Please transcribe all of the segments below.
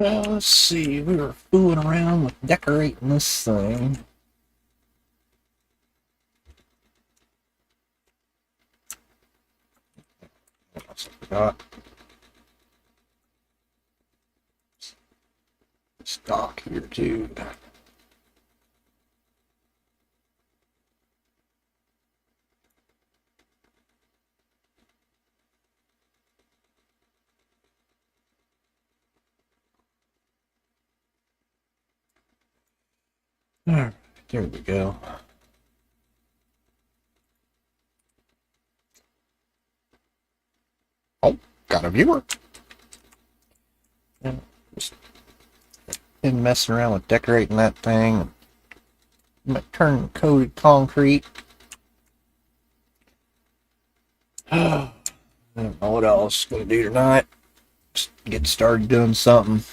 Let's see, we were fooling around with decorating this thing. What else I forgot? Stock here too. Alright, there we go. Oh, got a viewer. Yeah, just been messing around with decorating that thing. Might turn coated concrete. I don't know what else I'm gonna do tonight. Just get started doing something.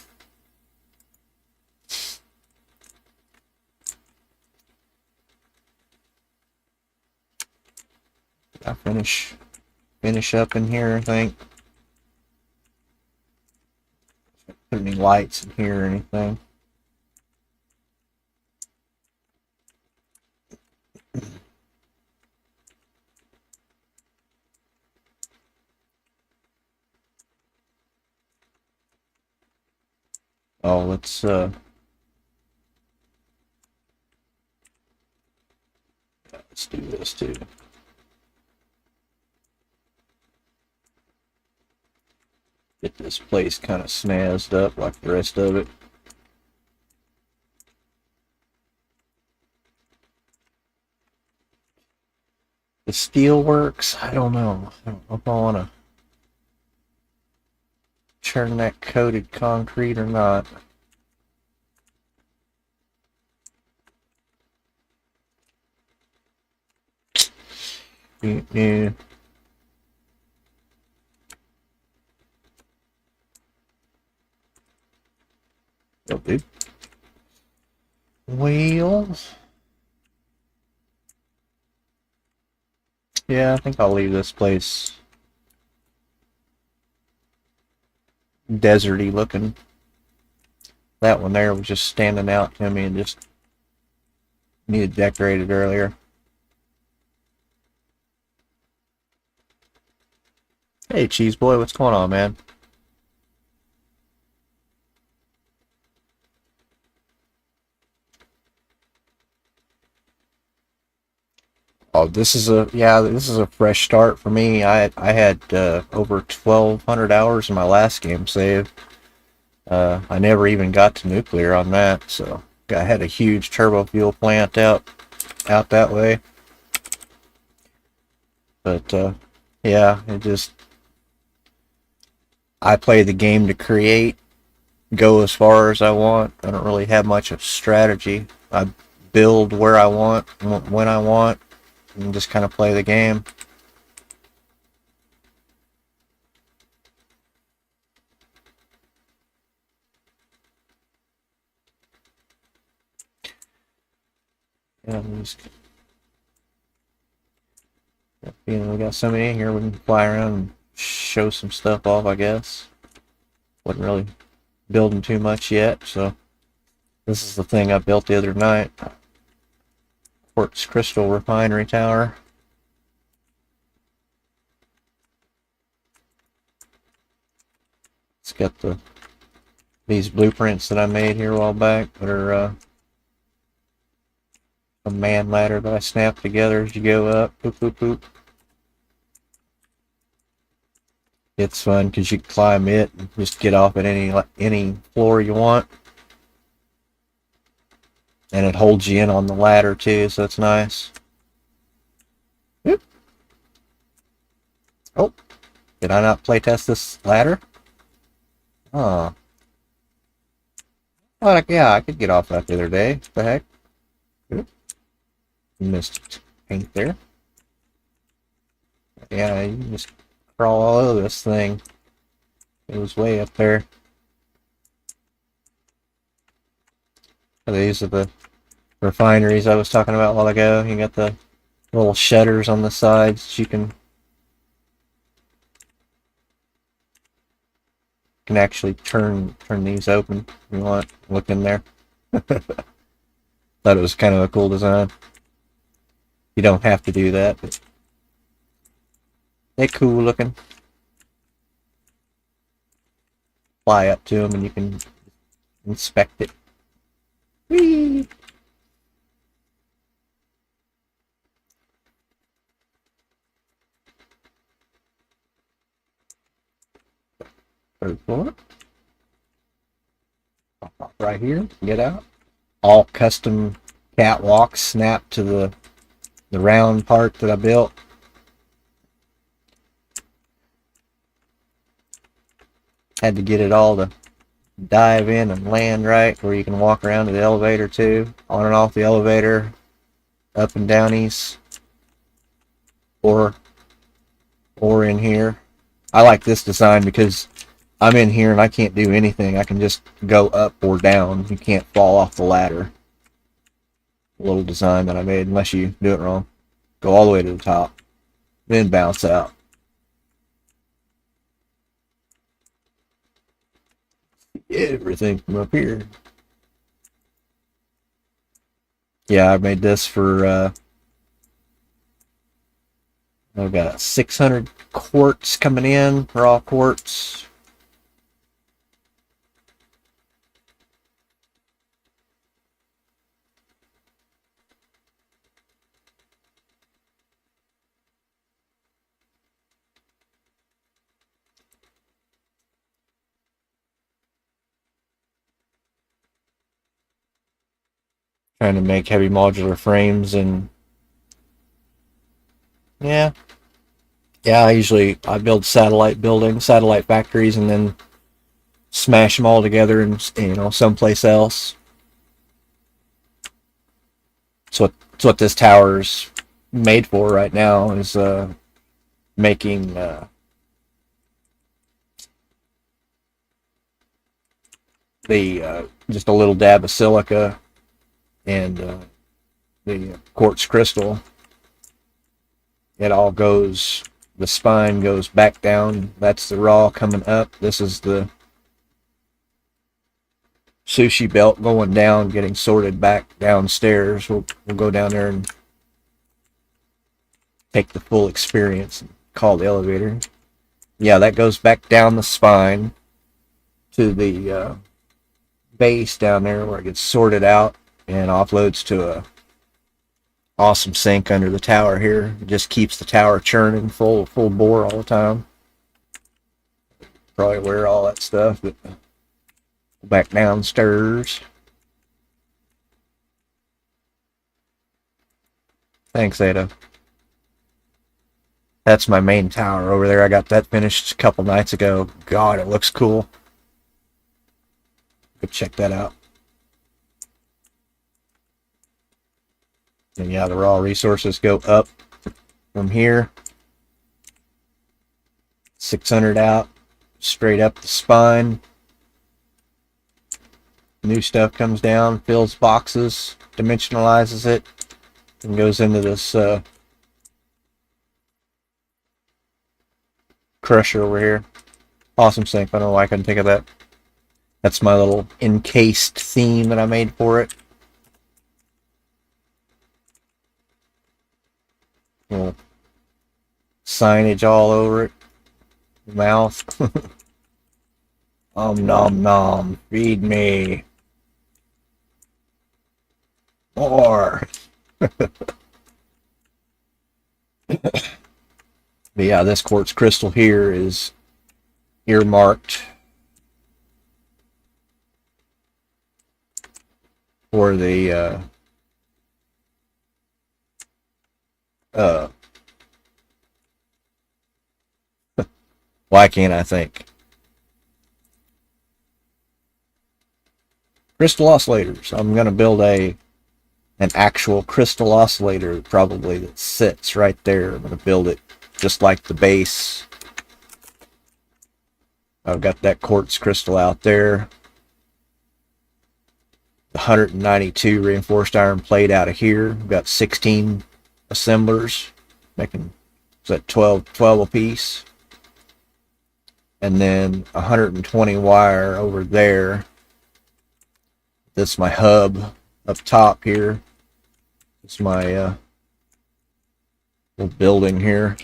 I finish up in here, I think. Put any lights in here or anything. Oh, let's do this too. Get this place kind of snazzed up like the rest of it. The steel works. I don't know. I don't know if I want to turn that coated concrete or not. Yeah. Oh, dude. Wheels. Yeah, I think I'll leave this place deserty looking. That one there was just standing out to me and just needed decorated earlier. Hey, Cheese Boy, what's going on, man? Oh, this is a fresh start for me. I had over 1,200 hours in my last game save. I never even got to nuclear on that, so I had a huge turbo fuel plant out that way. But yeah, I play the game to create, go as far as I want. I don't really have much of strategy. I build where I want, when I want, and just kind of play the game. Yeah, we got somebody in here. We can fly around and show some stuff off, I guess. Wasn't really building too much yet, so this is the thing I built the other night. Quartz Crystal Refinery Tower. It's got these blueprints that I made here a while back that are a man ladder that I snapped together as you go up. Boop, boop, boop. It's fun because you can climb it and just get off at any floor you want. And it holds you in on the ladder too, so it's nice. Oop. Oh, did I not playtest this ladder? Oh. Well, yeah, I could get off that the other day. What the heck? Oop. Missed paint there. Yeah, you can just crawl all over this thing. It was way up there. These are the refineries I was talking about a while ago. You got the little shutters on the sides. You can can actually turn these open if you want. Look in there. Thought it was kind of a cool design. You don't have to do that, but they're cool looking. Fly up to them and you can inspect it. Whee! Third floor. Right here. Get out. All custom catwalks snap to the round part that I built. Had to get it all to dive in and land right, where you can walk around to the elevator too, on and off the elevator, up and downies, or in here. I like this design because I'm in here and I can't do anything. I can just go up or down. You can't fall off the ladder. A little design that I made, unless you do it wrong. Go all the way to the top, then bounce out. Everything from up here. Yeah, I made this for I've got 600 quartz coming in, raw quartz. Trying to make heavy modular frames, and yeah, I build satellite buildings, satellite factories, and then smash them all together and someplace else. So it's what this tower's made for right now, is making the just a little dab of silica and the quartz crystal. It all goes, the spine goes back down. That's the raw coming up. This is the sushi belt going down, getting sorted back downstairs. We'll go down there and take the full experience and call the elevator. Yeah, that goes back down the spine to the base down there where it gets sorted out and offloads to a awesome sink under the tower here. It just keeps the tower churning full bore all the time. Probably wear all that stuff, but back downstairs. Thanks, Ada. That's my main tower over there. I got that finished a couple nights ago. God, it looks cool. Go check that out. And yeah, the raw resources go up from here. 600 out, straight up the spine. New stuff comes down, fills boxes, dimensionalizes it, and goes into this crusher over here. Awesome sink. I don't know why I couldn't think of that. That's my little encased theme that I made for it. Little signage all over it. Mouth. Nom nom. Feed me. More. But yeah, this quartz crystal here is earmarked for the why can't I think? Crystal oscillators. I'm gonna build an actual crystal oscillator, probably, that sits right there. I'm gonna build it just like the base. I've got that quartz crystal out there. The 192 reinforced iron plate out of here. I've got 16 assemblers, making, is that 12 a piece? and then 120 wire over there. This is my hub up top here. This is my little building here.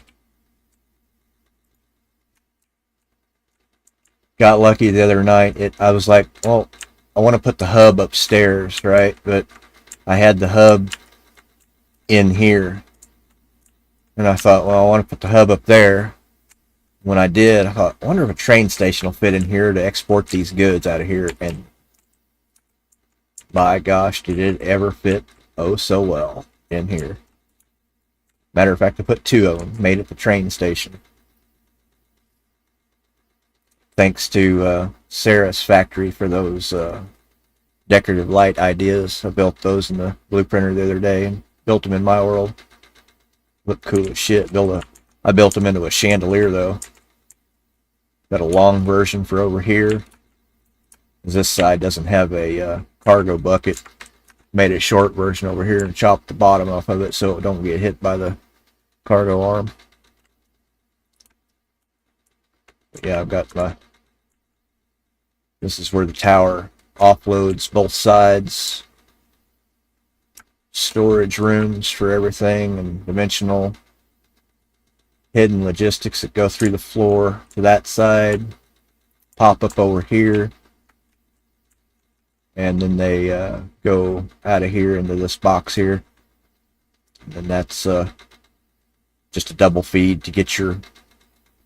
Got lucky the other night. I was like, well, I want to put the hub upstairs, right? But I had the hub in here. And I thought, well, I want to put the hub up there. When I did, I thought, I wonder if a train station will fit in here to export these goods out of here. And by gosh, did it ever fit oh so well in here. Matter of fact, I put 2 of them, made it the train station. Thanks to Satisfactory for those decorative light ideas. I built those in the blueprinter the other day and built them in my world. Look cool as shit. I built them into a chandelier though. Got a long version for over here. This side doesn't have a cargo bucket. Made a short version over here and chopped the bottom off of it so it don't get hit by the cargo arm. But yeah, I've got my... This is where the tower offloads both sides. Storage rooms for everything and dimensional hidden logistics that go through the floor to that side. Pop up over here. And then they go out of here into this box here. And then that's just a double feed to get your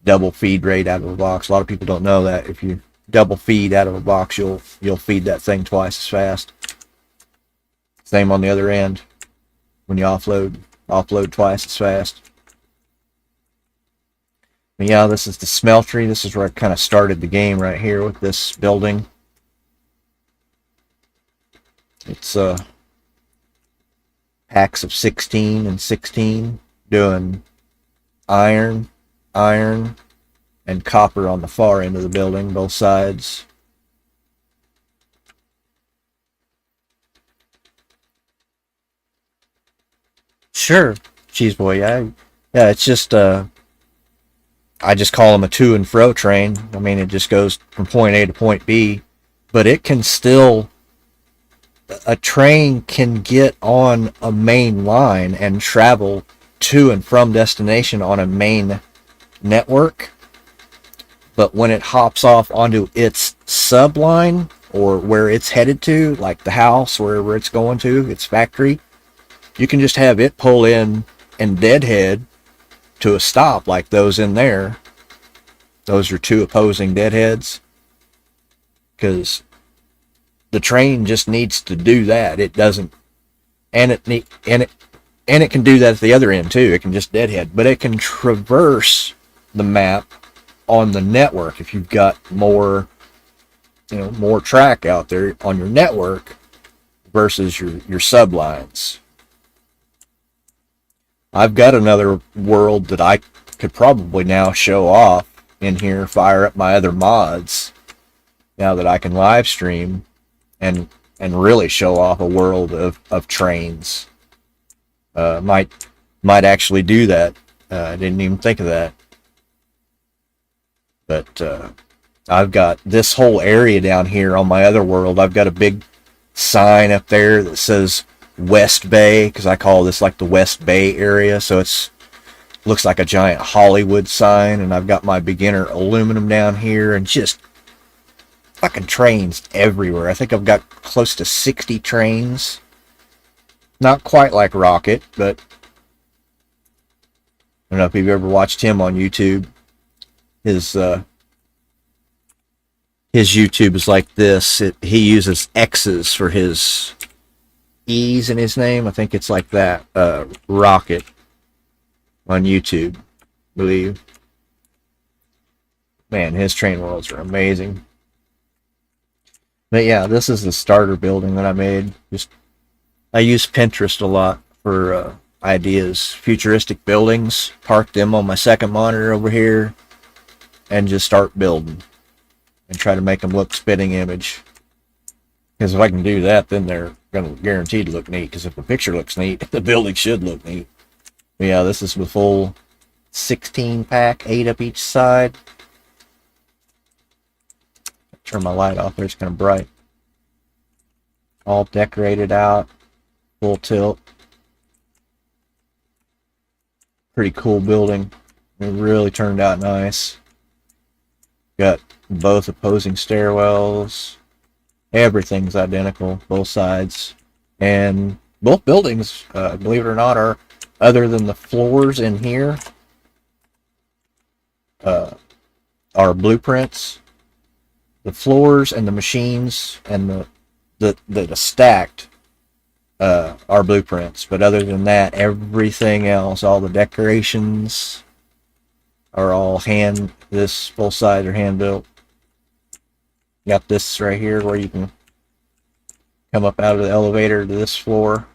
double feed rate out of a box. A lot of people don't know that. If you double feed out of a box, you'll feed that thing twice as fast. Same on the other end. When you offload twice as fast. But yeah, this is the smeltery. This is where I kind of started the game right here with this building. It's packs of 16 and 16 doing iron, and copper on the far end of the building, both sides. Sure, Cheese Boy. Yeah, it's just I just call them a to and fro train. I mean, it just goes from point A to point B, but it can still... A train can get on a main line and travel to and from destination on a main network, but when it hops off onto its subline or where it's headed to, like the house, wherever it's going to, its factory, you can just have it pull in and deadhead to a stop like those in there. Those are 2 opposing deadheads, because the train just needs to do that. It doesn't, and it can do that at the other end too. It can just deadhead, but it can traverse the map on the network if you've got more track out there on your network versus your sublines. I've got another world that I could probably now show off in here, fire up my other mods now that I can live stream and really show off a world of trains. Might actually do that. I didn't even think of that. But I've got this whole area down here on my other world. I've got a big sign up there that says West Bay, because I call this like the West Bay area. So it's looks like a giant Hollywood sign, and I've got my beginner aluminum down here, and just fucking trains everywhere. I think I've got close to 60 trains. Not quite like Rocket, but I don't know if you've ever watched him on YouTube. His YouTube is like this. He uses X's for his E's in his name. I think it's like that. Rocket on YouTube, I believe. Man, his train worlds are amazing. But yeah, this is the starter building that I made. I use Pinterest a lot for ideas. Futuristic buildings. Park them on my second monitor over here and just start building and try to make them look spitting image. Because if I can do that, then they're going to guaranteed look neat. Because if the picture looks neat, the building should look neat. But yeah, this is the full 16 pack, 8 up each side. Turn my light off there, it's kind of bright. All decorated out, full tilt. Pretty cool building. It really turned out nice. Got both opposing stairwells. Everything's identical, both sides. And both buildings, believe it or not, are, other than the floors in here, uh, are blueprints. The floors and the machines and the stacked are blueprints. But other than that, everything else, all the decorations are all hand. This both sides are hand built. Got this right here where you can come up out of the elevator to this floor.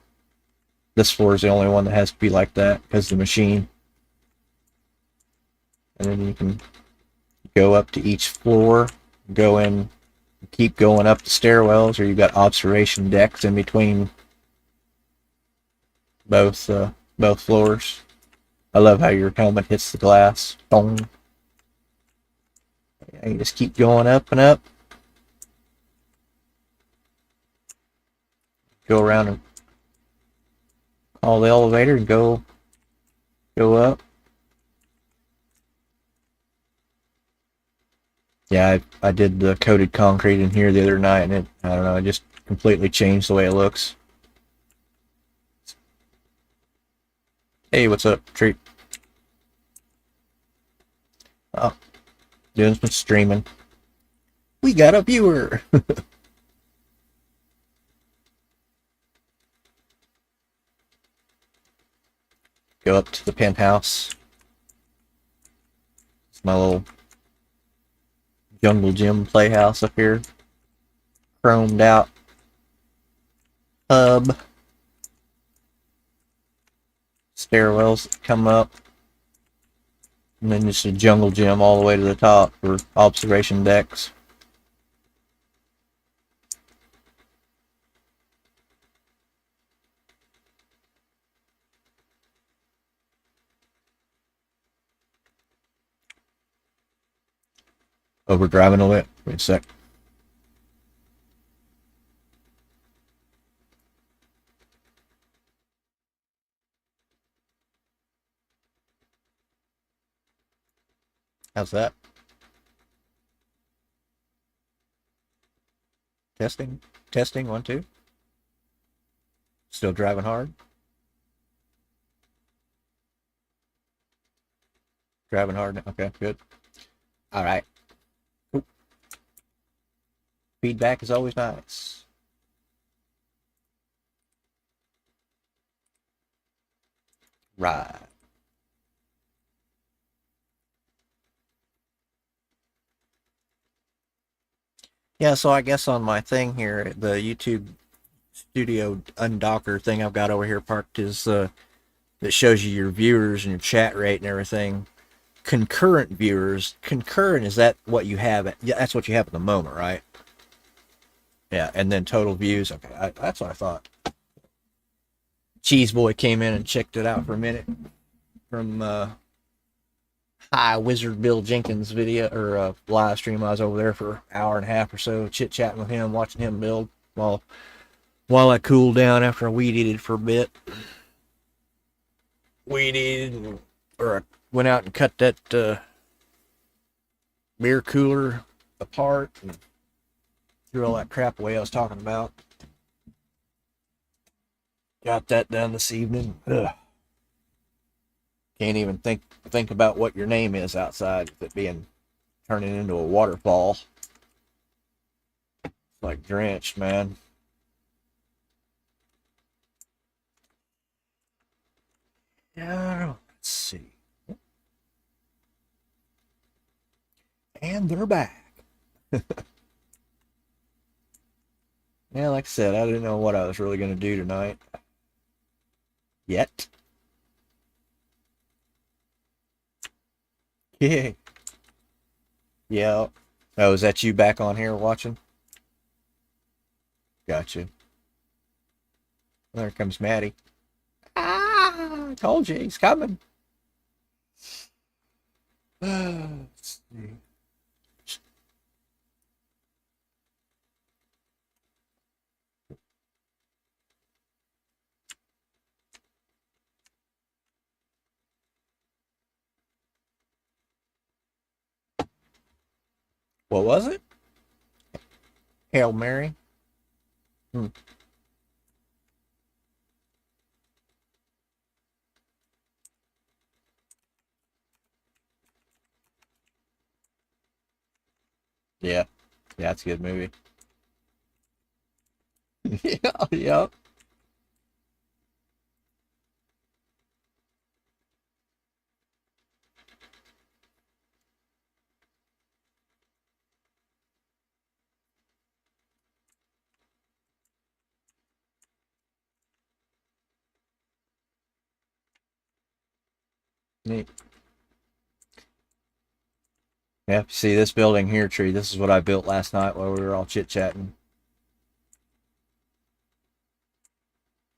This floor is the only one that has to be like that because the machine. And then you can go up to each floor, go in, keep going up the stairwells, or you've got observation decks in between both floors. I love how your helmet hits the glass. Boom. And you just keep going up and up. Go around and call the elevator and go up. Yeah, I did the coated concrete in here the other night, and I don't know, it just completely changed the way it looks. Hey, what's up, Treat? Oh, doing some streaming. We got a viewer. Go up to the penthouse. It's my little jungle gym playhouse up here. Chromed out hub. Stairwells that come up. And then just a jungle gym all the way to the top for observation decks. Overdriving a bit. Wait a sec. How's that? Testing? Testing, 1, 2. Still driving hard? Driving hard? Okay, good. All right. Cool. Feedback is always nice. Right. Yeah, so I guess on my thing here, the YouTube Studio undocker thing I've got over here parked is that shows you your viewers and your chat rate and everything. Concurrent viewers. Concurrent, is that what you have? Yeah, that's what you have at the moment, right? Yeah, and then total views. Okay, that's what I thought. Cheese Boy came in and checked it out for a minute from Hi Wizard Bill Jenkins video or live stream. I was over there for an hour and a half or so, chit chatting with him, watching him build while I cooled down after I weed eated for a bit. Weed eated, or I went out and cut that beer cooler apart and threw all that crap away I was talking about. Got that done this evening. Ugh. Can't even think about what your name is outside with it being turning into a waterfall. It's like drenched, man. Yeah, let's see. And they're back. Yeah, like I said, I didn't know what I was really going to do tonight. Yet. Yeah. Yeah. Oh, is that you back on here watching? Gotcha. There comes Maddie. Ah, I told you he's coming. Let's see. What was it? Hail Mary? Hmm. Yeah. Yeah, it's a good movie. Yeah, yeah. Neat. Yeah, see this building here, Tree. This is what I built last night while we were all chit chatting.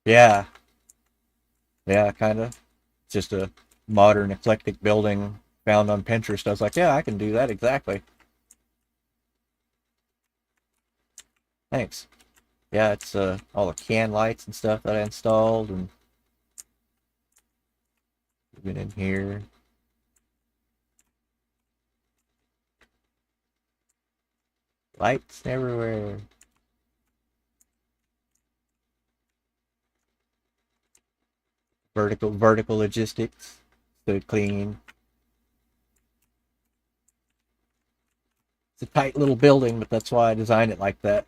Yeah, yeah, kind of. Just a modern, eclectic building found on Pinterest. I was like, yeah, I can do that exactly. Thanks. Yeah, it's all the can lights and stuff that I installed, and been in here. Lights everywhere. Vertical logistics. So clean. It's a tight little building, but that's why I designed it like that.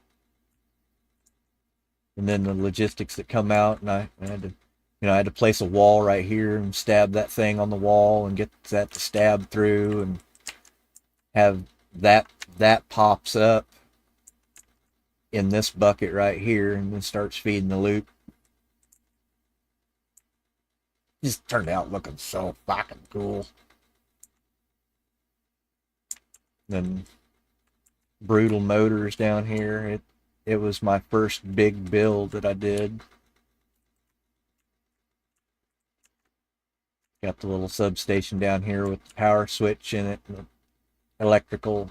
And then the logistics that come out, and I had to, I had to place a wall right here and stab that thing on the wall and get that to stab through and have that that pops up in this bucket right here and then starts feeding the loop. Just turned out looking so fucking cool. Then brutal motors down here. It was my first big build that I did. Got the little substation down here with the power switch in it, and the electrical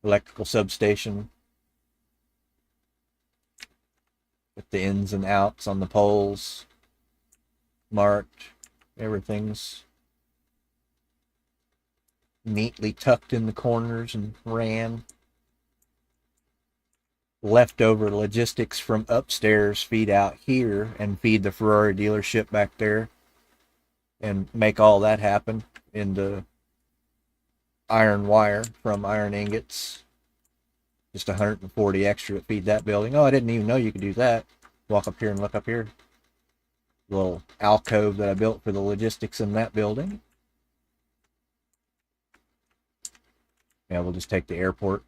electrical substation with the ins and outs on the poles marked. Everything's neatly tucked in the corners and ran. Leftover logistics from upstairs feed out here and feed the Ferrari dealership back there and make all that happen into iron wire from iron ingots. Just 140 extra to feed that building. Oh, I didn't even know you could do that. Walk up here and look up here. Little alcove that I built for the logistics in that building. Yeah, we'll just take the airport.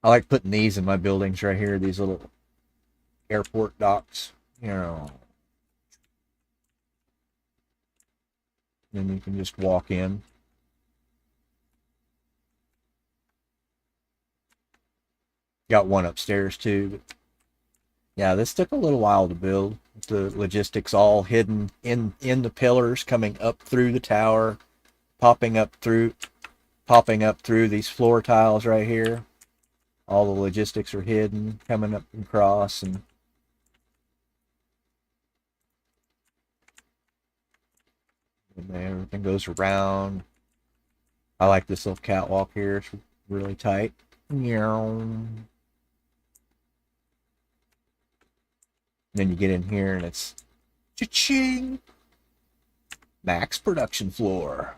I like putting these in my buildings right here, these little airport docks. You know, then you can just walk in. Got one upstairs too. But yeah, this took a little while to build. The logistics all hidden in the pillars, coming up through the tower, popping up through popping up through these floor tiles right here. All the logistics are hidden, coming up across, and everything goes around. I like this little catwalk here. It's really tight. Then you get in here and it's cha-ching, max production floor.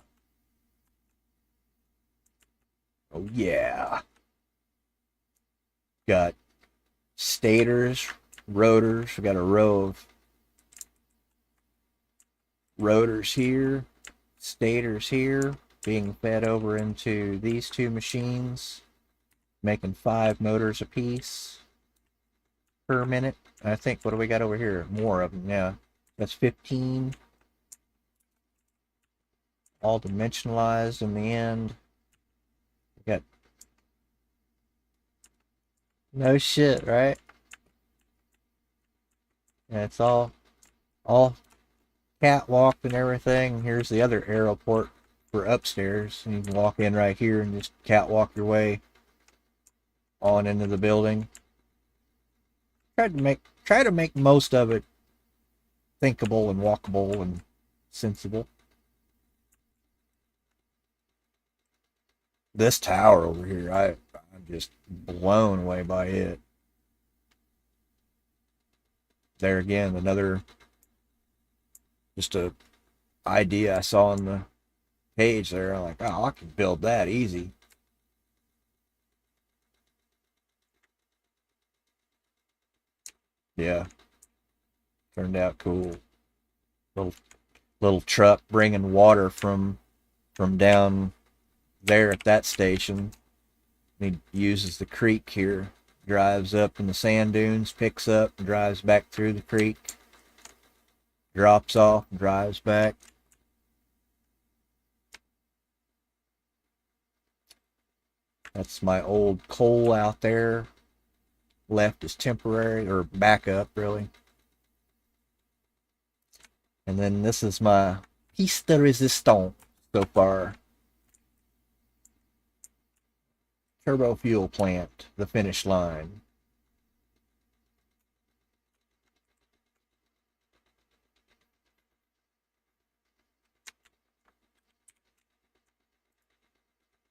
Oh yeah. Got stators, rotors. We got a row of rotors here, stators here, being fed over into these two machines, making 5 motors apiece per minute. I think, what do we got over here? More of them, yeah. That's 15. All dimensionalized in the end. We got no shit, right? Yeah, it's all catwalked and everything. Here's the other aeroport for upstairs. And you can walk in right here and just catwalk your way on into the building. Try to make most of it thinkable and walkable and sensible. this tower over here, I'm just blown away by it. There again, another just a idea I saw on the page there. I'm like, oh, I can build that easy. Yeah, turned out cool. Little little truck bringing water from down there at that station. He uses the creek here, drives up in the sand dunes, picks up, drives back through the creek, drops off, drives back. That's my old coal out there. Left is temporary, or backup, really. And then this is my piece de resistance so far. Turbo fuel plant, the finish line.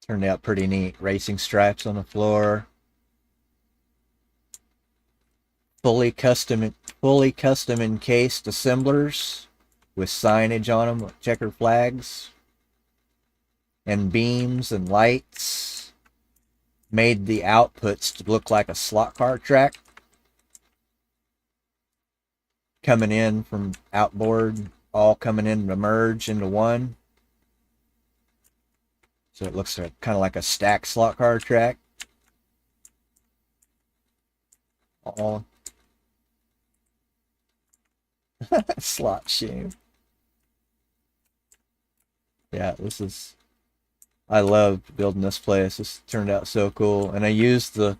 Turned out pretty neat. Racing stripes on the floor. Fully custom encased assemblers with signage on them, checkered flags, and beams and lights. Made the outputs to look like a slot car track coming in from outboard, all coming in to merge into one. So it looks like, kind of like a stacked slot car track. All slot shame. Yeah, I loved building this place. This turned out so cool. And I used the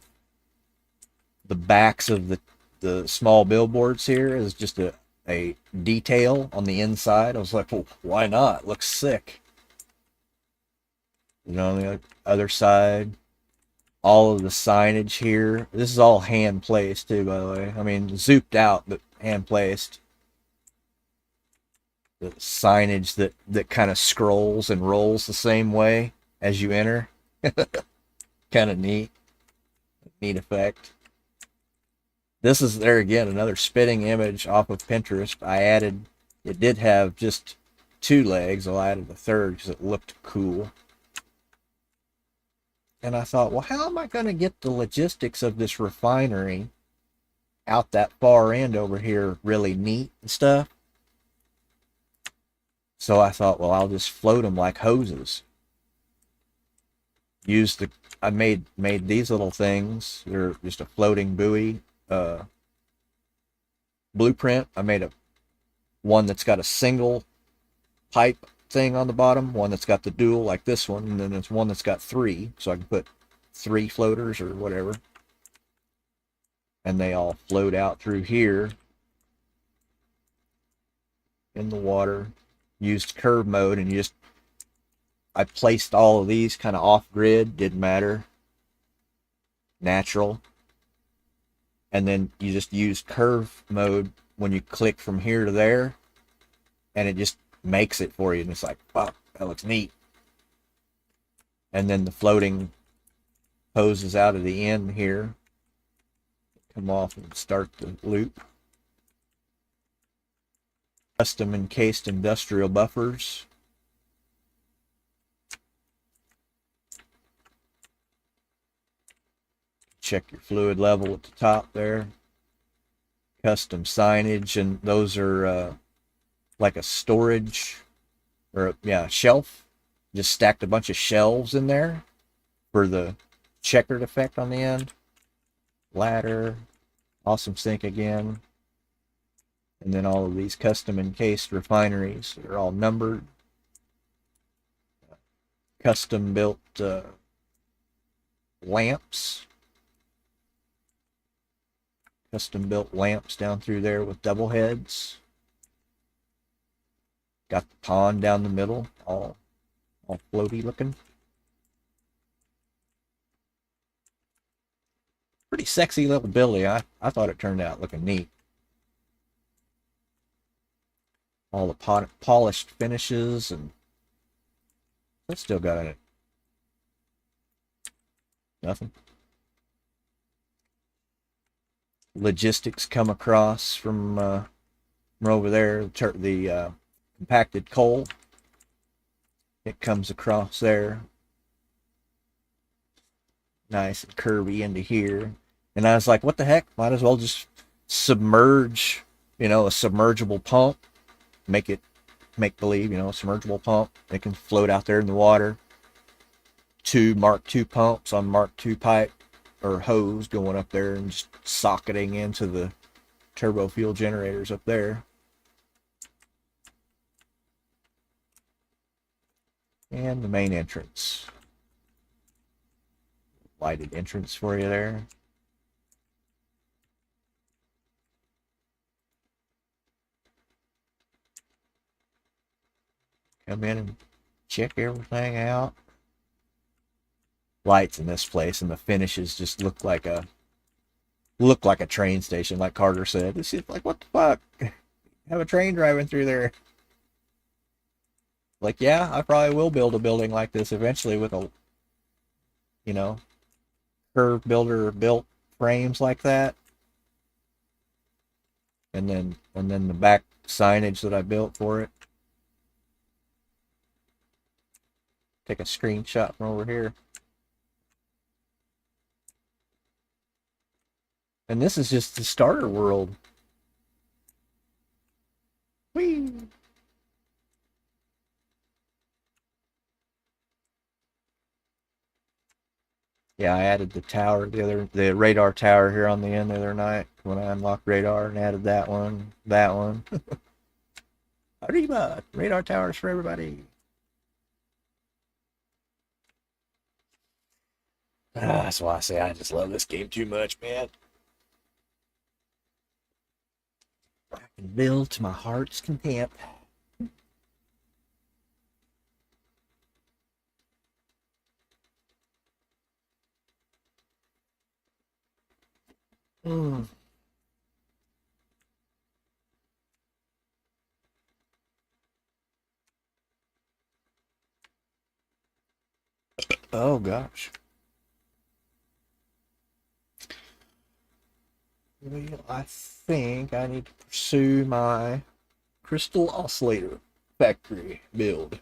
backs of the small billboards here as just a detail on the inside. I was like, well, why not? It looks sick. You know, on the other side, all of the signage here. This is all hand placed too, by the way. I mean, zooped out, but hand placed. The signage that kind of scrolls and rolls the same way as you enter. Kind of neat effect. This is, there again, another spitting image off of Pinterest. It did have just 2 legs. I added a third because it looked cool. And I thought, well, how am I going to get the logistics of this refinery out that far end over here really neat and stuff? So I thought, well, I'll just float them like hoses. I made these little things. They're just a floating buoy blueprint. I made one that's got a single pipe thing on the bottom, one that's got the dual like this one, and then there's one that's got 3, so I can put 3 floaters or whatever. And they all float out through here in the water. Used curve mode, and I placed all of these kind of off grid, didn't matter. Natural. And then you just use curve mode when you click from here to there, and it just makes it for you, and it's like, wow, that looks neat. And then the floating hoses out of the end here come off and start the loop. Custom encased industrial buffers. Check your fluid level at the top there. Custom signage, and those are like a storage, or shelf. Just stacked a bunch of shelves in there for the checkered effect on the end. Ladder, awesome sink again. And then all of these custom encased refineries. They're all numbered. Custom built lamps. Custom built lamps down through there with double heads. Got the pond down the middle, all floaty looking. Pretty sexy little Billy. I thought it turned out looking neat. All the polished finishes, and I still got it. Nothing. Logistics come across from over there. The compacted coal. It comes across there, nice and curvy into here. And I was like, what the heck? Might as well just submerge, a submergible pump. Make it make believe, a submergible pump. It can float out there in the water. Two Mark II pumps on Mark II pipe or hose going up there and just socketing into the turbo fuel generators up there. And the main entrance. Lighted entrance for you there. Come in and check everything out. Lights in this place and the finishes just look like a train station, like Carter said. This is like, what the fuck? Have a train driving through there. Like, yeah, I probably will build a building like this eventually with a, you know, curve builder built frames like that. And then the back signage that I built for it. Take a screenshot from over here. And this is just the starter world. Whee! Yeah, I added the radar tower here on the end the other night when I unlocked radar and added that one. Arriba! Radar towers for everybody. That's why I say I just love this game too much, man. I can build to my heart's content. Mm. Oh gosh. Well, I think I need to pursue my crystal oscillator factory build.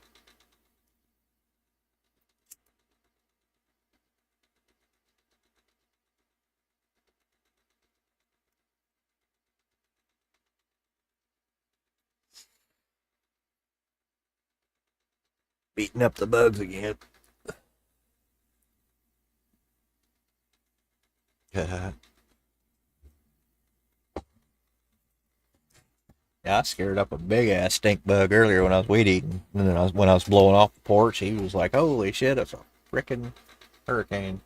Beating up the bugs again. Yeah, I scared up a big ass stink bug earlier when I was weed eating. And then when I was blowing off the porch, he was like, "Holy shit, it's a freaking hurricane."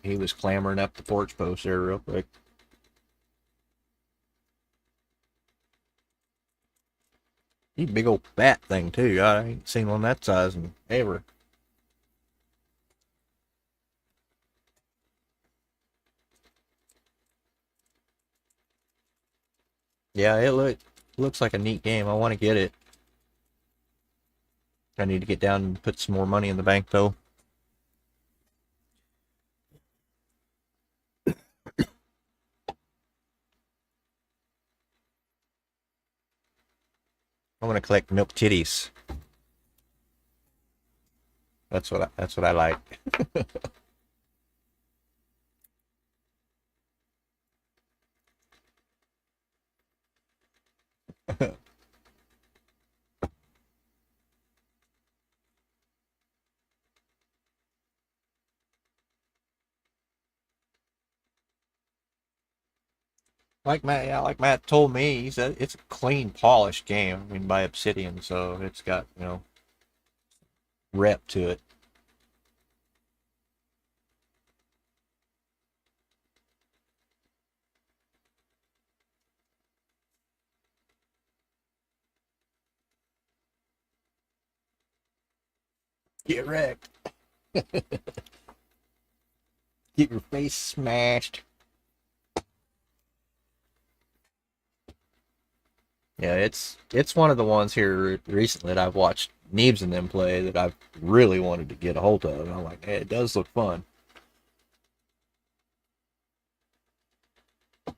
He was clambering up the porch post there real quick. He's a big old bat thing too. I ain't seen one that size in ever. Yeah, looks like a neat game. I want to get it. I need to get down and put some more money in the bank though. I want to collect milk titties. That's what I like. Like Matt told me, he said it's a clean, polished game. I mean, by Obsidian, so it's got rep to it. Get wrecked. Get your face smashed. Yeah, it's one of the ones here recently that I've watched Neebs and them play that I've really wanted to get a hold of. And I'm like, hey, it does look fun. Like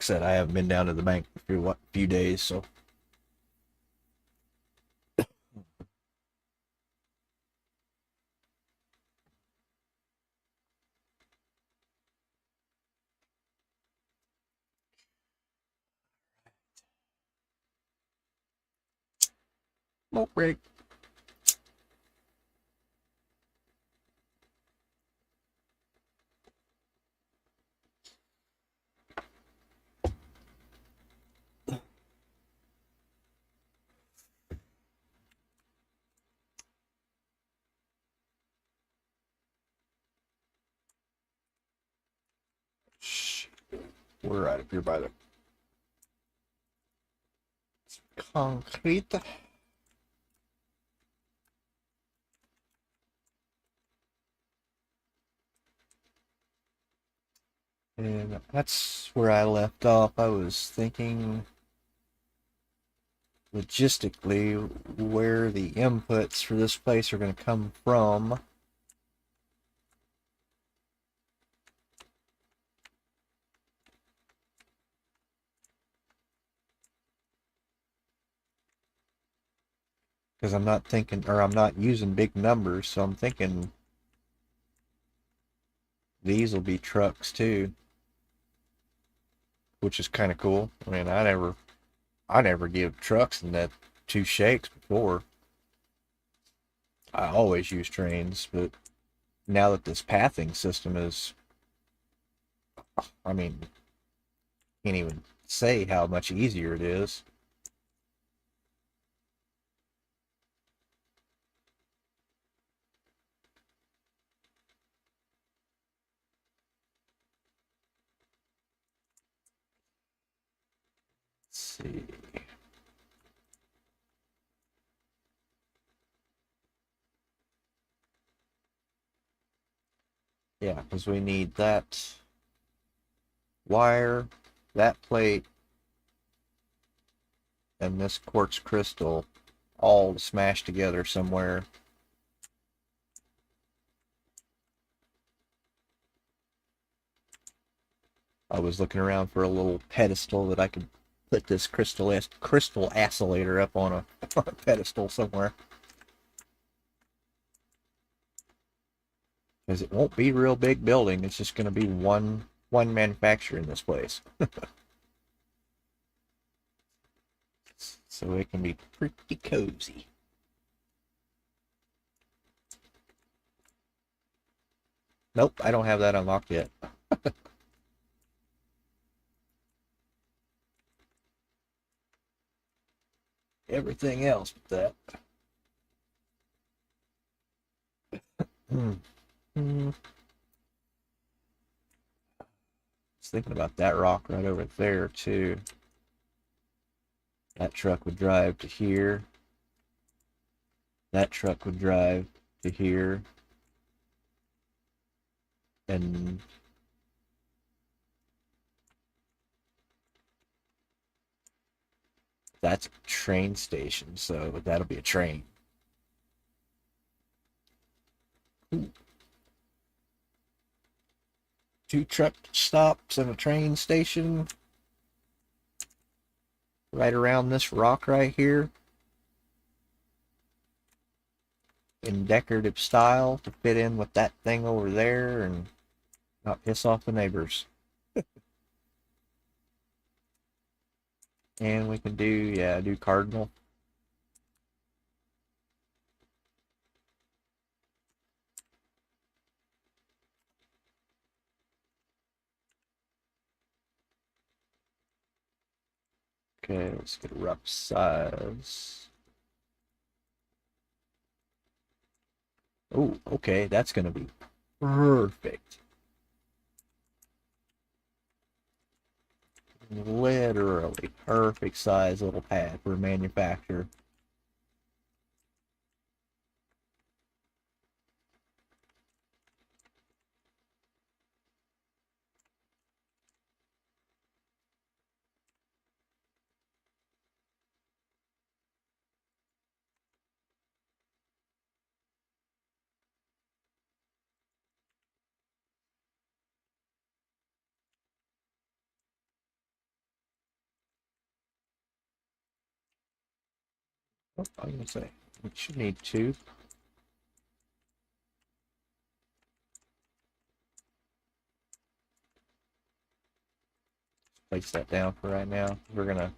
I said, I haven't been down to the bank for a few days, so. Smoke break. We're right up here by the concrete. And that's where I left off. I was thinking logistically where the inputs for this place are going to come from. Because I'm not thinking, or I'm not using big numbers, so I'm thinking these will be trucks too, which is kind of cool. I mean, I never give trucks in that two shakes before. I always use trains, but now that this pathing system is, I mean, can't even say how much easier it is. Let's see. Yeah, because we need that wire, that plate, and this quartz crystal all smashed together somewhere. I was looking around for a little pedestal that I could put this crystal oscillator up on a, on a pedestal somewhere. Because it won't be a real big building. It's just going to be one manufacturer in this place. So it can be pretty cozy. Nope, I don't have that unlocked yet. Everything else but that. Hmm. Hmm. I was thinking about that rock right over there too. That truck would drive to here. That truck would drive to here. And that's a train station, so that'll be a train. Ooh. Two truck stops and a train station right around this rock right here in decorative style to fit in with that thing over there and not piss off the neighbors. And we can do cardinal. Okay, let's get a rough size. Oh, okay, that's gonna be perfect. Literally perfect size little pad for a manufacturer. Oh, I was gonna say we should need two. Place that down for right now. We're gonna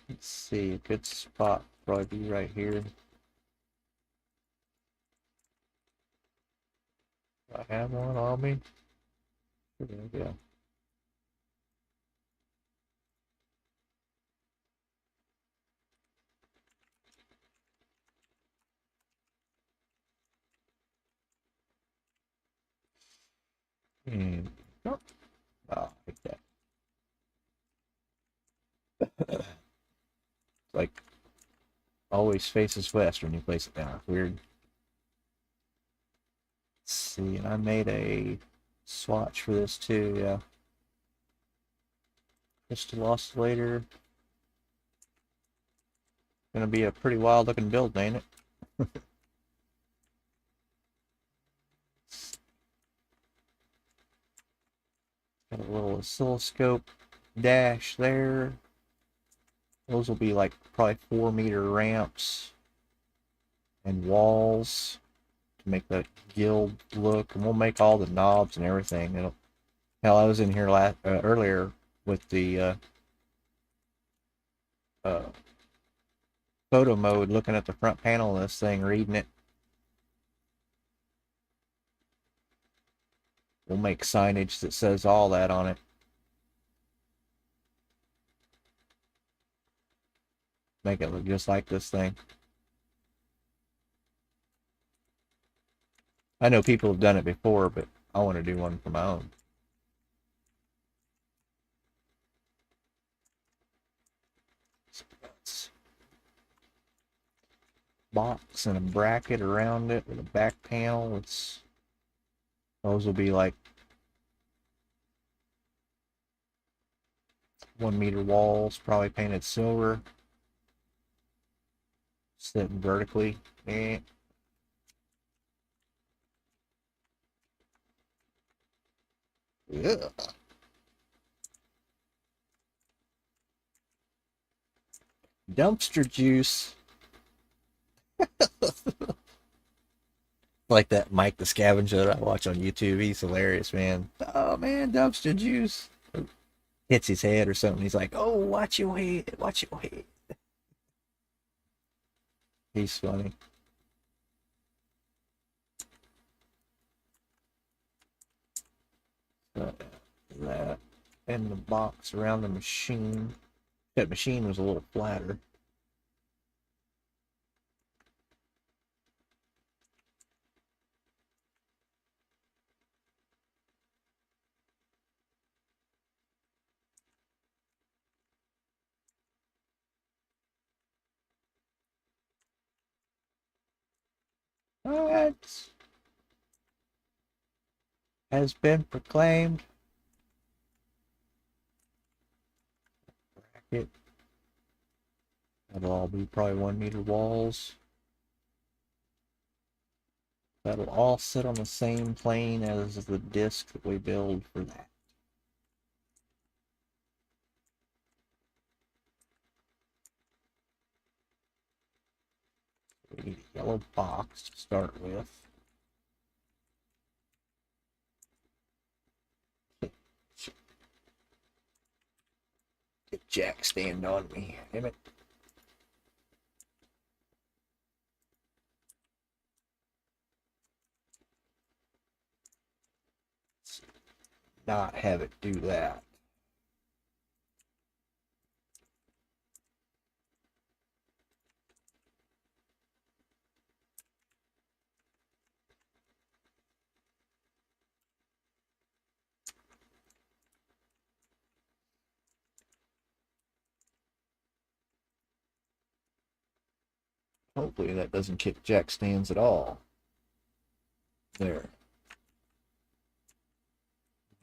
let's see, a good spot probably be right here. Do I have one on me? There we go. Hmm. Oh, I like that. Like always faces west when you place it down. Weird. Let's see, and I made a swatch for this too, yeah. Crystal oscillator. Gonna be a pretty wild looking build, ain't it? Got a little oscilloscope dash there. Those will be like probably 4 meter ramps and walls to make that guild look. And we'll make all the knobs and everything. Hell, I was in here earlier with the uh, photo mode, looking at the front panel of this thing, reading it. We'll make signage that says all that on it. Make it look just like this thing. I know people have done it before, but I want to do one for my own. Box and a bracket around it with a back panel. Those will be like 1 meter walls, probably painted silver, sitting vertically. Eh. Yeah. Dumpster juice. Like that Mike the Scavenger that I watch on YouTube. He's hilarious, man. Oh man, dumpster juice. Hits his head or something. He's like, "Oh, watch your head, watch your head." He's funny. That and the box around the machine. That machine was a little flatter. That has been proclaimed. Bracket. That'll all be probably 1 meter walls. That'll all sit on the same plane as the disc that we build for that. We need a yellow box to start with. Get jack stand on me. Damn it. Let's not have it do that. Hopefully that doesn't kick jack stands at all. There.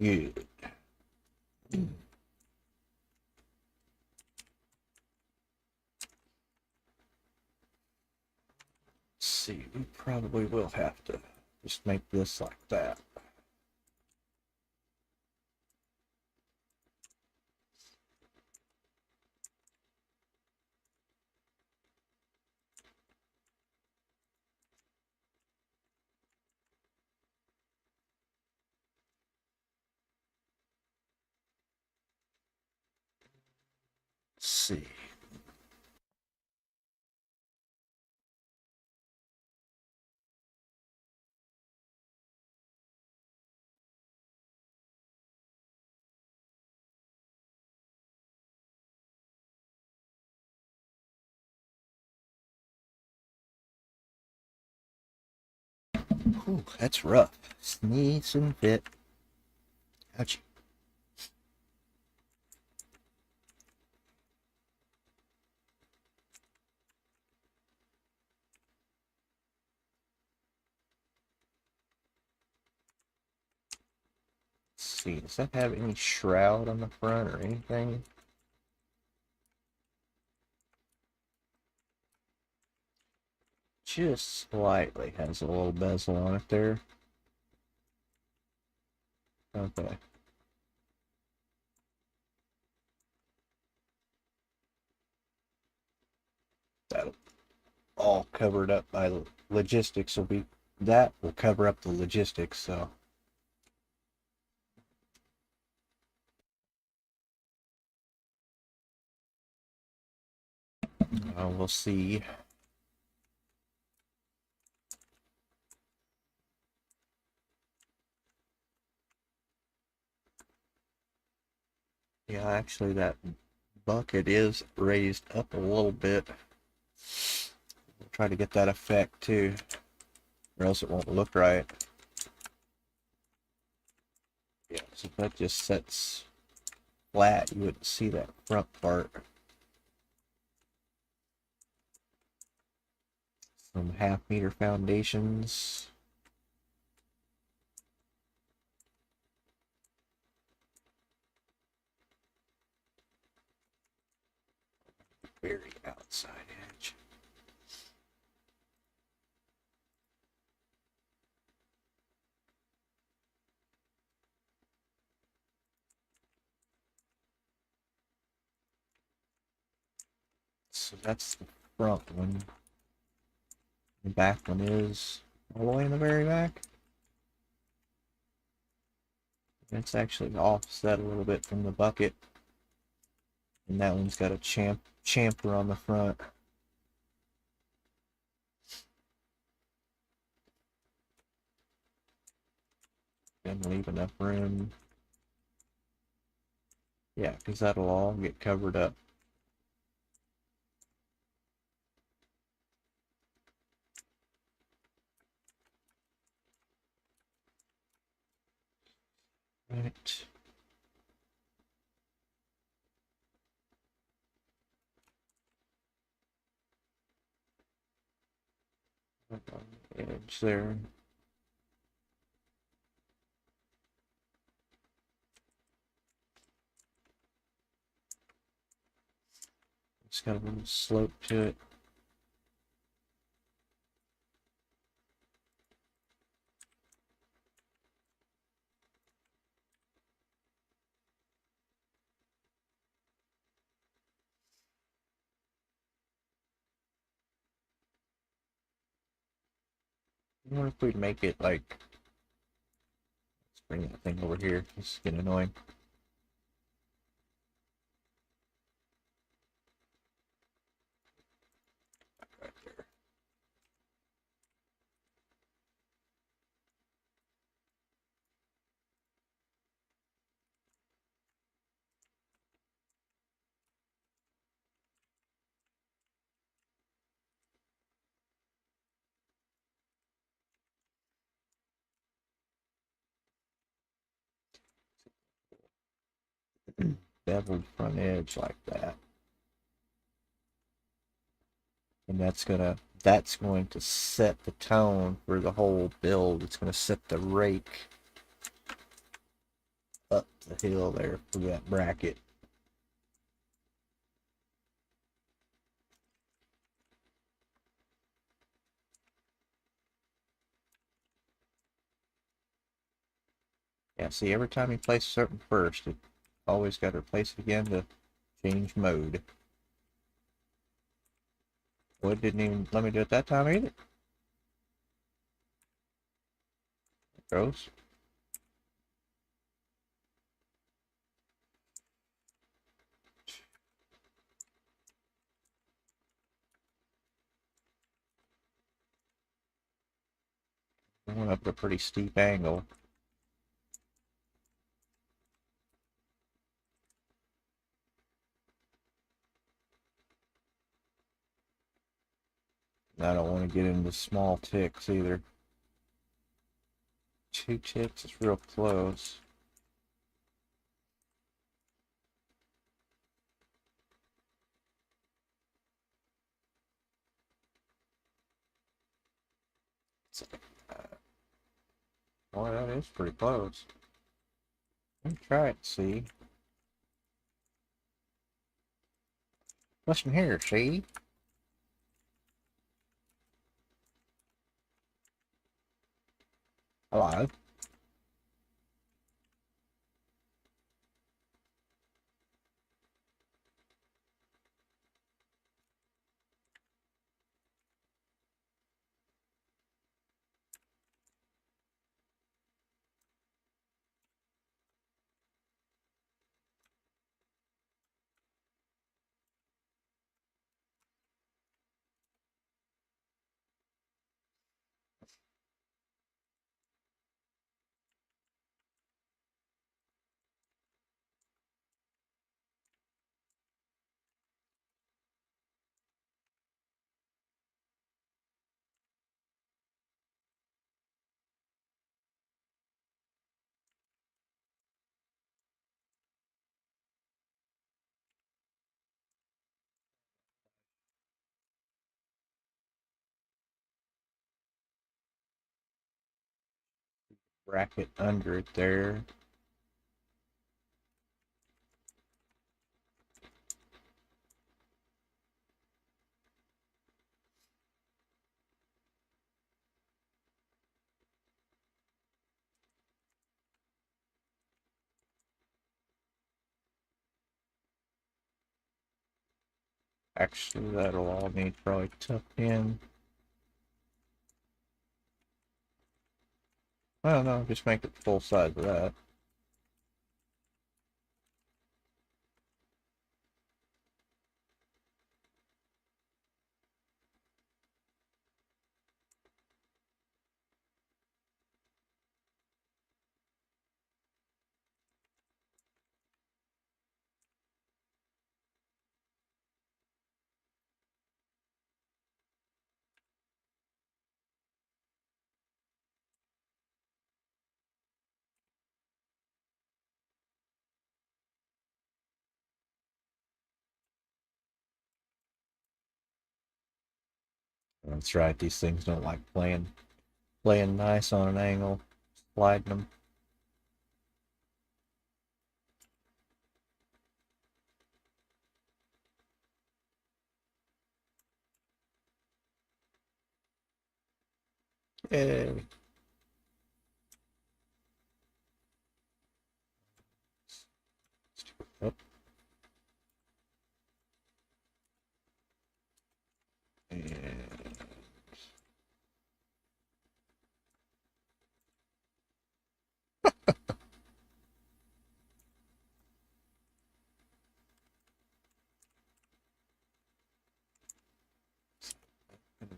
Good. Let's see, we probably will have to just make this like that. see. Whew, that's rough. Sneeze and fit. Ouchie. Let's see, does that have any shroud on the front or anything? Just slightly has a little bezel on it there. Okay. That'll all covered up by logistics will be that will cover up the logistics, so we'll see. Yeah, actually that bucket is raised up a little bit. We'll try to get that effect too, or else it won't look right. Yeah, so if that just sets flat, you wouldn't see that front part. Some half-meter foundations. Very outside edge. So that's the front one. The back one is all the way in the very back. It's actually offset a little bit from the bucket. And that one's got a chamfer on the front. And leave enough room. Yeah, because that'll all get covered up. Right. Up on the edge there. It's got a little slope to it. I wonder if we'd make it like, let's bring that thing over here. This is getting annoying. Right there. Beveled front edge like that. And that's going to set the tone for the whole build. It's going to set the rake up the hill there for that bracket. Yeah, see, every time you place something first, it always got to replace it again to change mode. Well, it didn't even let me do it that time either. Gross. I went up at a pretty steep angle. And I don't want to get into small ticks either. 2 ticks is real close. Boy, that is pretty close. Let me try it, see. What's in here, see? Hello? Bracket under it there. Actually, that'll all need probably tucked in. Well, no, just make it full size of that. That's right, these things don't like playing nice on an angle, sliding them. Yay. Up. And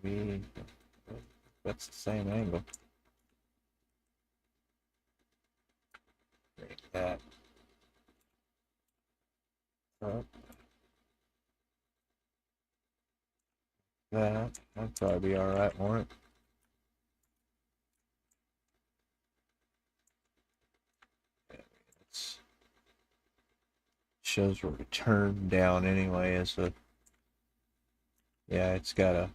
gonna be, that's the same angle. Break that up. That'd probably be alright, won't it? It shows where to turn down anyway as a, yeah, it's got a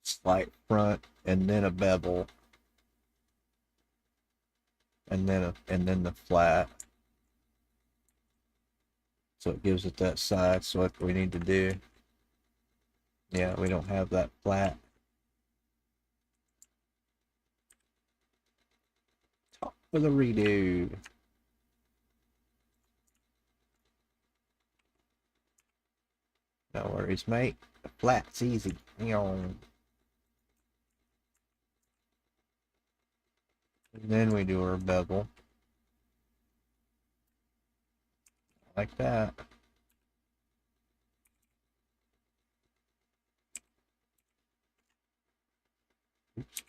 slight front and then a bevel and then the flat. So it gives it that side. So what we need to do, yeah, we don't have that flat. Top with a redo. No worries, mate. The flat's easy. And then we do our bevel. Like that. Oops.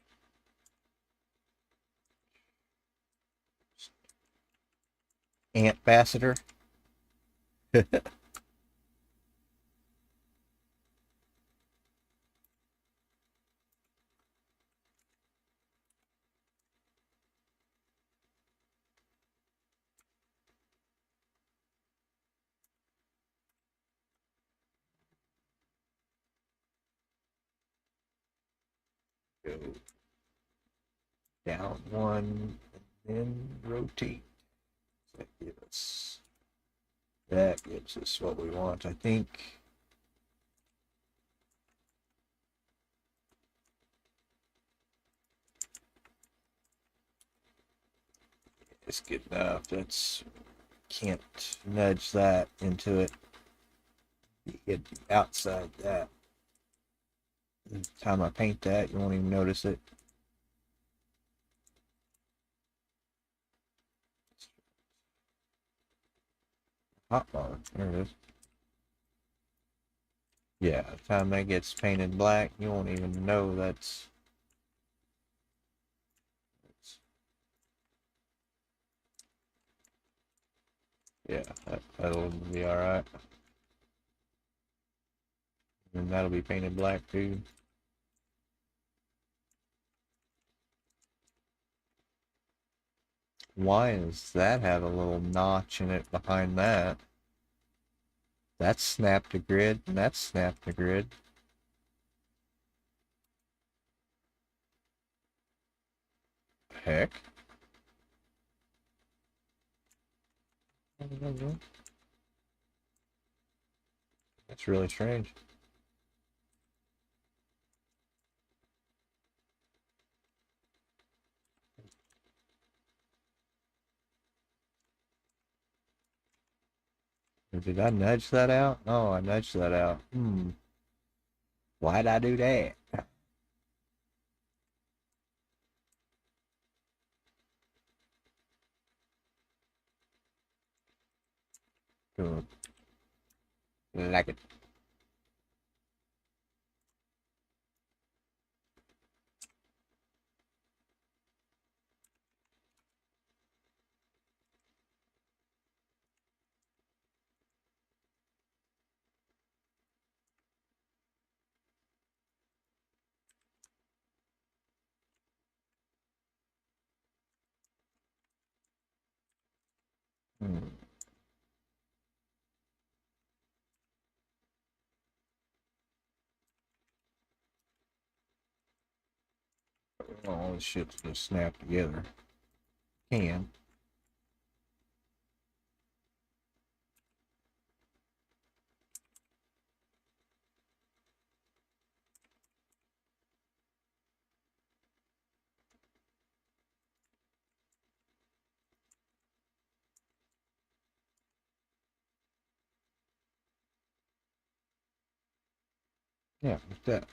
Antbassador. Go down one and then rotate. That gives us what we want, I think. It's good enough. That's can't nudge that into it. You get outside that. The time I paint that, you won't even notice it. Hotbar. There it is. Yeah, the time that gets painted black, you won't even know that's yeah, that'll be alright. And that'll be painted black too. Why does that have a little notch in it behind that? That's snap to grid, and that's snap to grid. Heck. That's really strange. Did I nudge that out? Oh, I nudged that out. Why'd I do that? Good. Like it. Hmm. All this shit's just snap together. Can. Yeah, like that.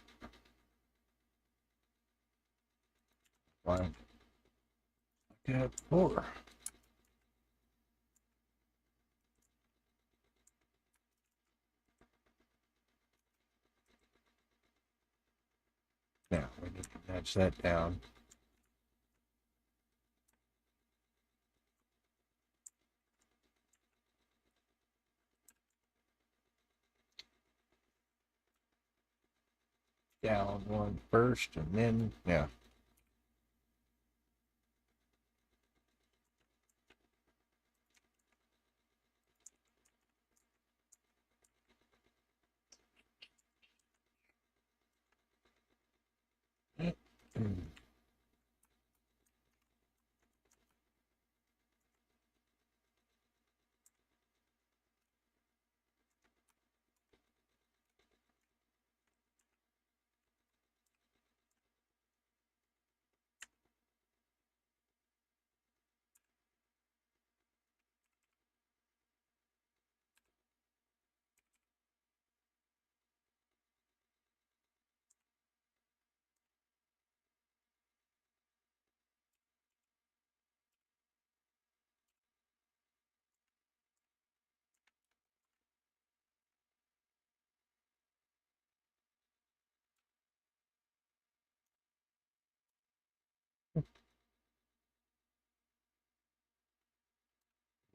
Like that before. Now we need to nudge that down. Down one first, and then yeah.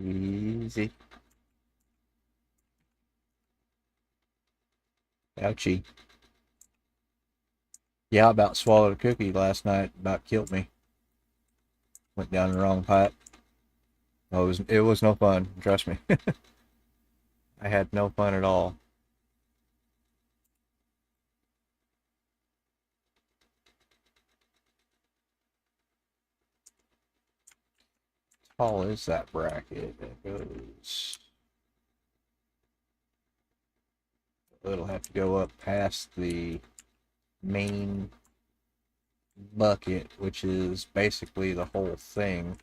Easy. Ouchie. Yeah, I about swallowed a cookie last night. About killed me. Went down the wrong pipe. Oh, it was no fun. Trust me. I had no fun at all. How tall is that bracket? That goes. It'll have to go up past the main bucket, which is basically the whole thing.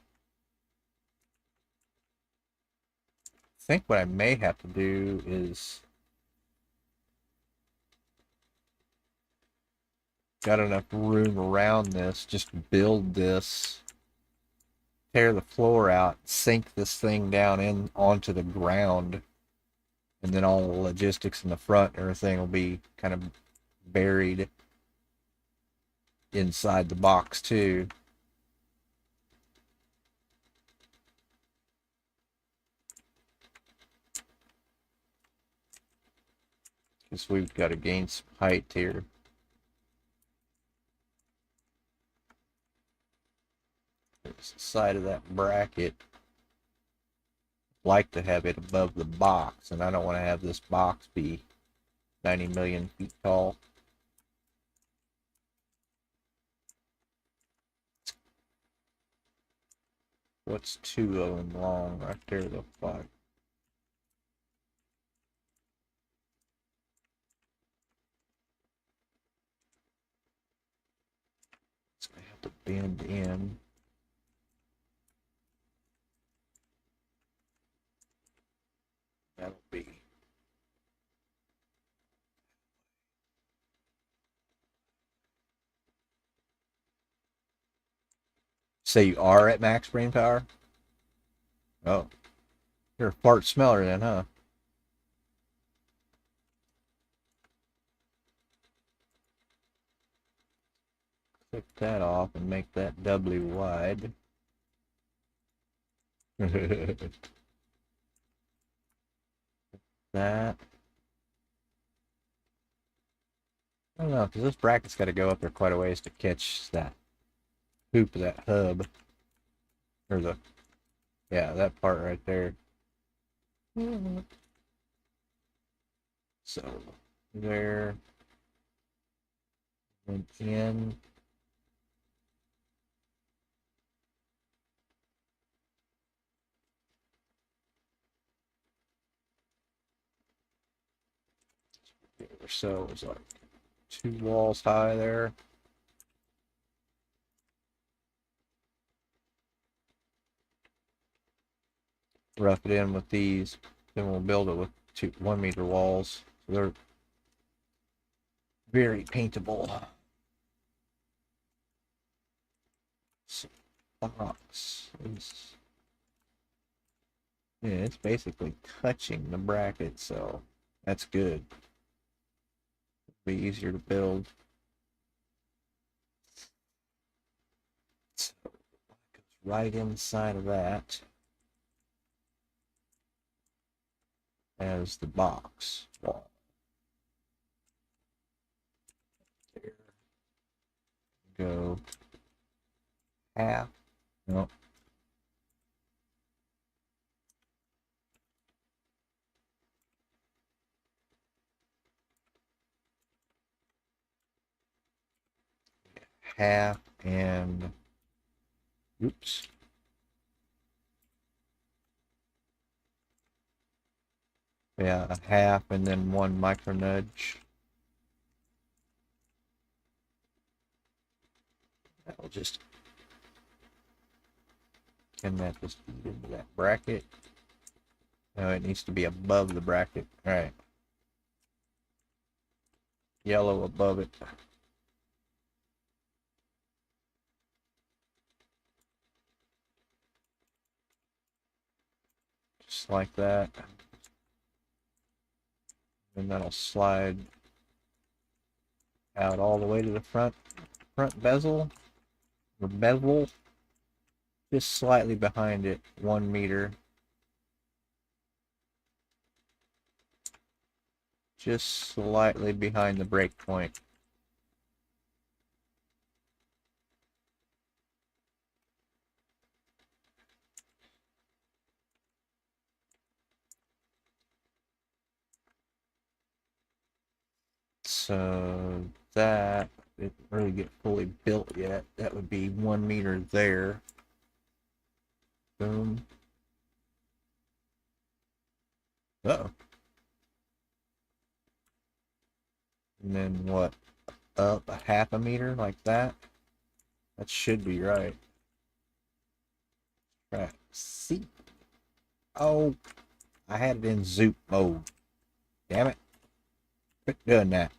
I think what I may have to do is got enough room around this, just build this, tear the floor out, sink this thing down in onto the ground, and then all the logistics in the front, everything will be kind of buried inside the box too. Because we've got to gain some height here. There's the side of that bracket. Like to have it above the box, and I don't want to have this box be 90 million feet tall. What's two of them long right there look like? It's going to have to bend in. That'll be. Say you are at max brain power? Oh, you're a fart smeller then, huh? Click that off and make that doubly wide. That. I don't know, because this bracket's got to go up there quite a ways to catch that hoop of that hub. Or the, yeah, that part right there. So, there, and in. So it's like 2 walls high there. Rough it in with these. Then we'll build it with 1 meter walls. So they're very paintable. So, box is, yeah, it's basically touching the bracket, so that's good. It'll be easier to build. So it goes right inside of that as the box wall. There. Go half. No. Half and oops. Yeah, a half and then 1 micro nudge. That'll just, can that just feed into that bracket? No, it needs to be above the bracket. Alright. Yellow above it. Just like that. And that'll slide out all the way to the front bezel. Or bevel. Just slightly behind it, 1 meter. just slightly behind the break point. So that didn't really get fully built yet. That would be 1 meter there. Boom. Uh-oh. And then what? Up a half a meter like that? That should be right. Right. See? Oh, I had it in zoop mode. Damn it. Quit doing that.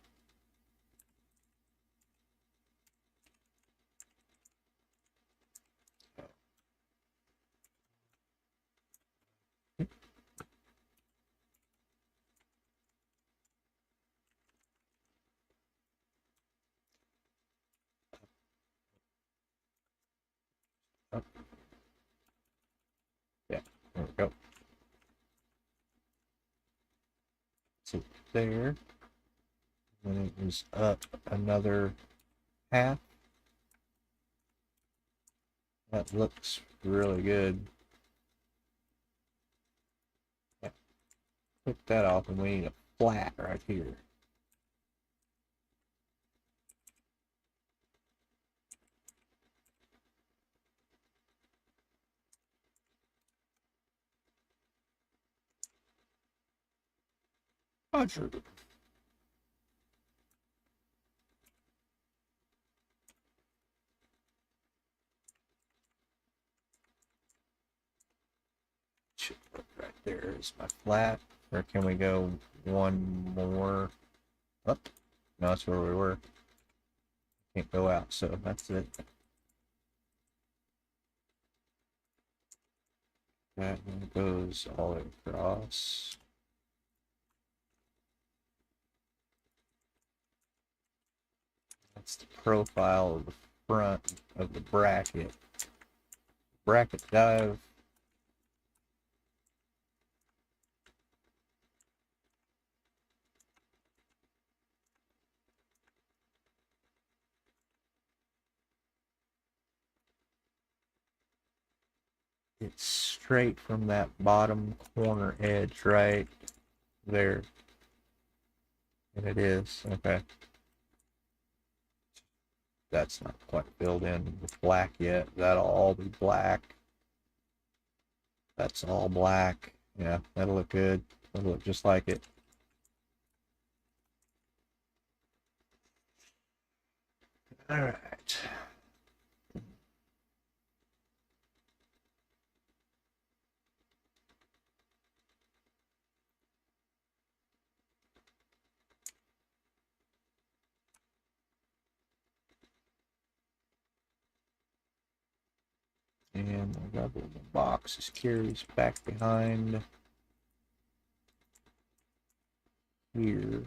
Oh, yeah, there we go. So there. When it was up another half. That looks really good. Yeah, click that off and we need a flat right here. Roger. Should put right there is my flat. Or can we go one more up? No, that's where we were. Can't go out, so that's it. That one goes all the way across. That's the profile of the front of the bracket. Bracket dive. It's straight from that bottom corner edge right there. And it is. Okay. That's not quite filled in with black yet. That'll all be black. That's all black. Yeah, that'll look good. That'll look just like it. Alright. And the rubber in the box is carries back behind here.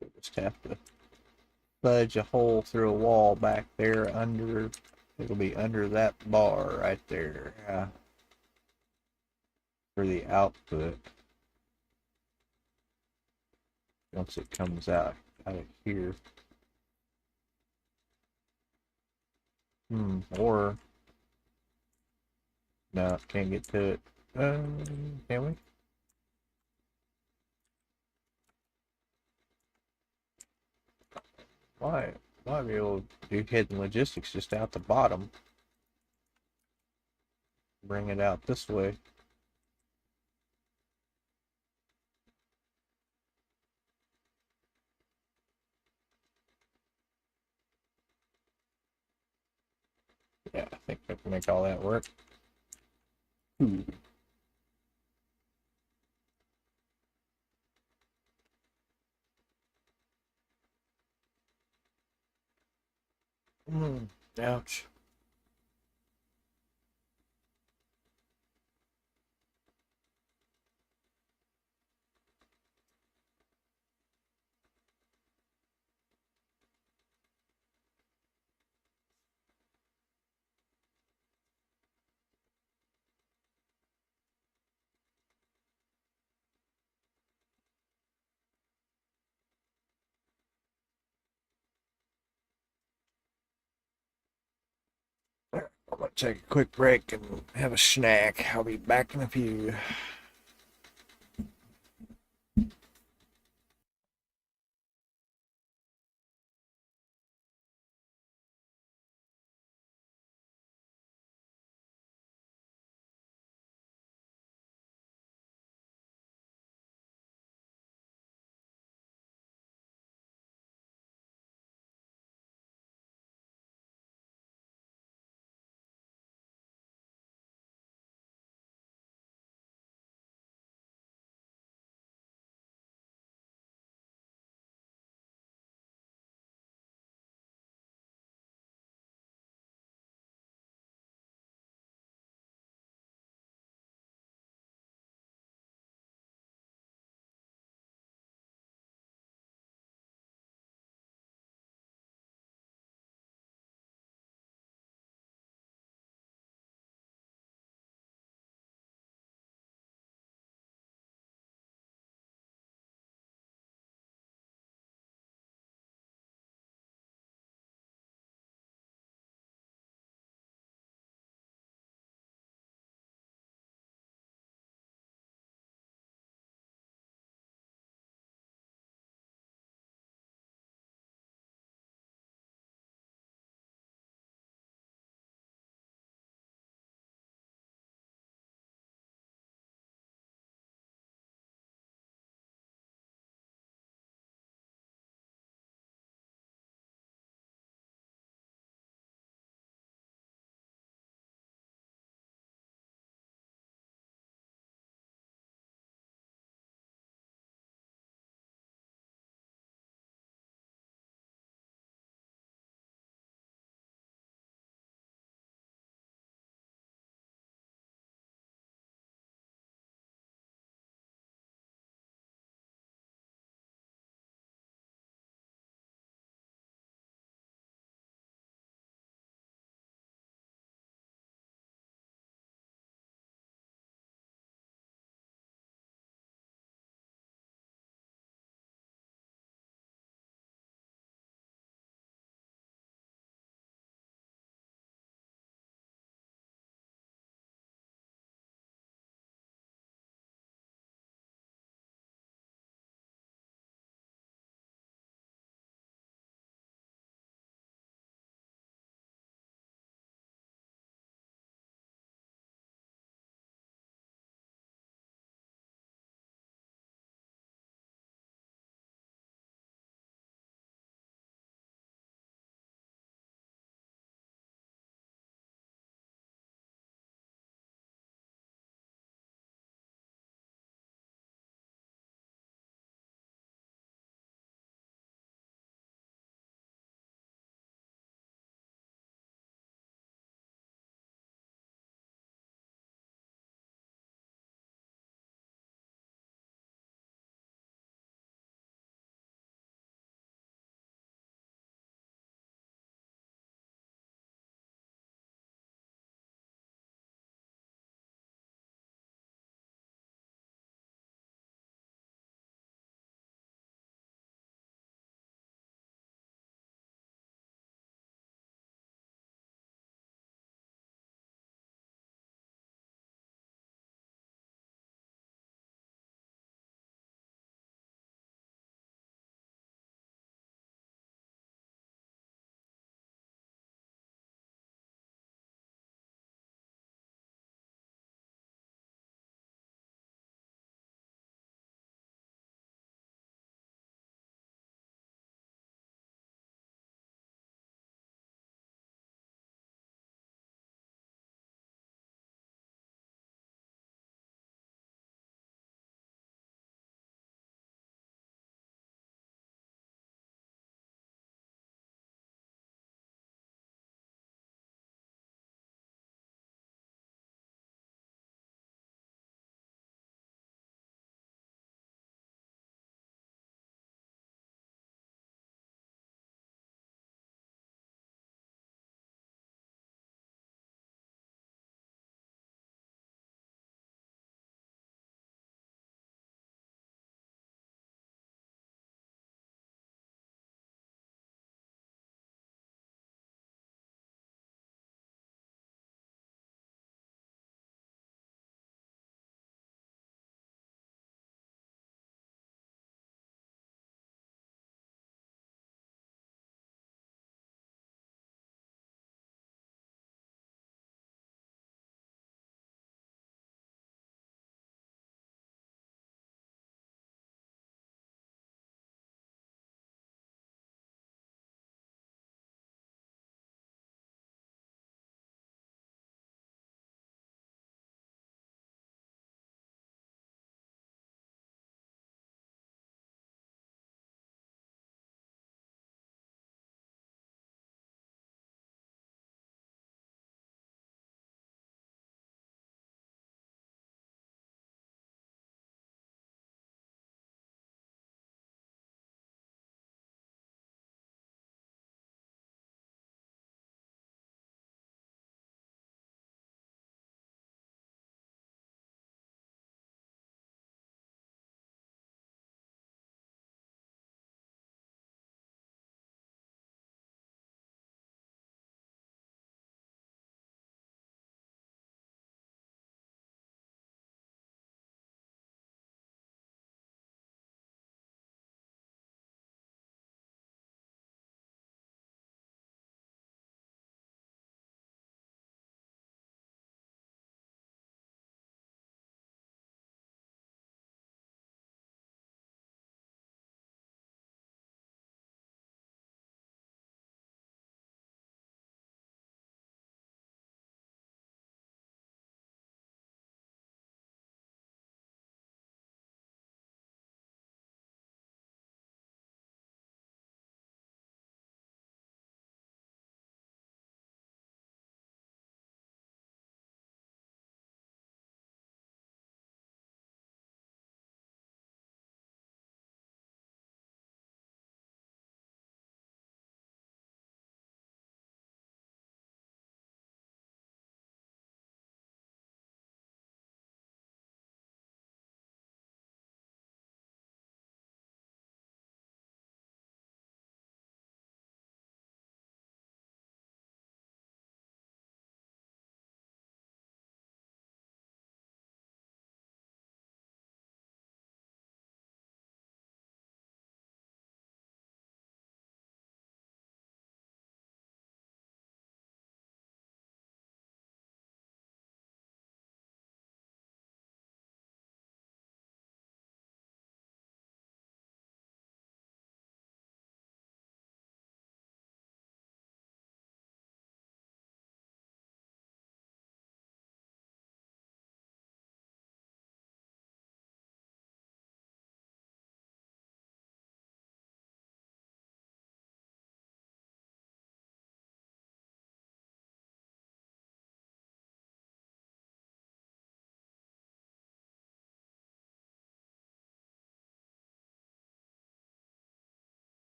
We just have to fudge a hole through a wall back there under. It'll be under that bar right there for the output. Once it comes out of here. Or no, can't get to it. Can we? Why? Might be able to do hidden logistics just out the bottom. Bring it out this way. Yeah, I think I can make all that work. Ouch. take a quick break and have a snack. I'll be back in a few.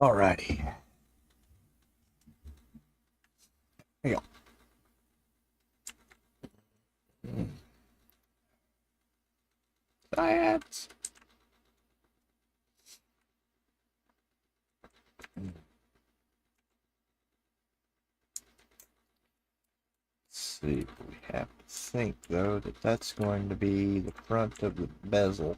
Alrighty. Here you go. Science. Let's see. We have to think, though, that that's going to be the front of the bezel.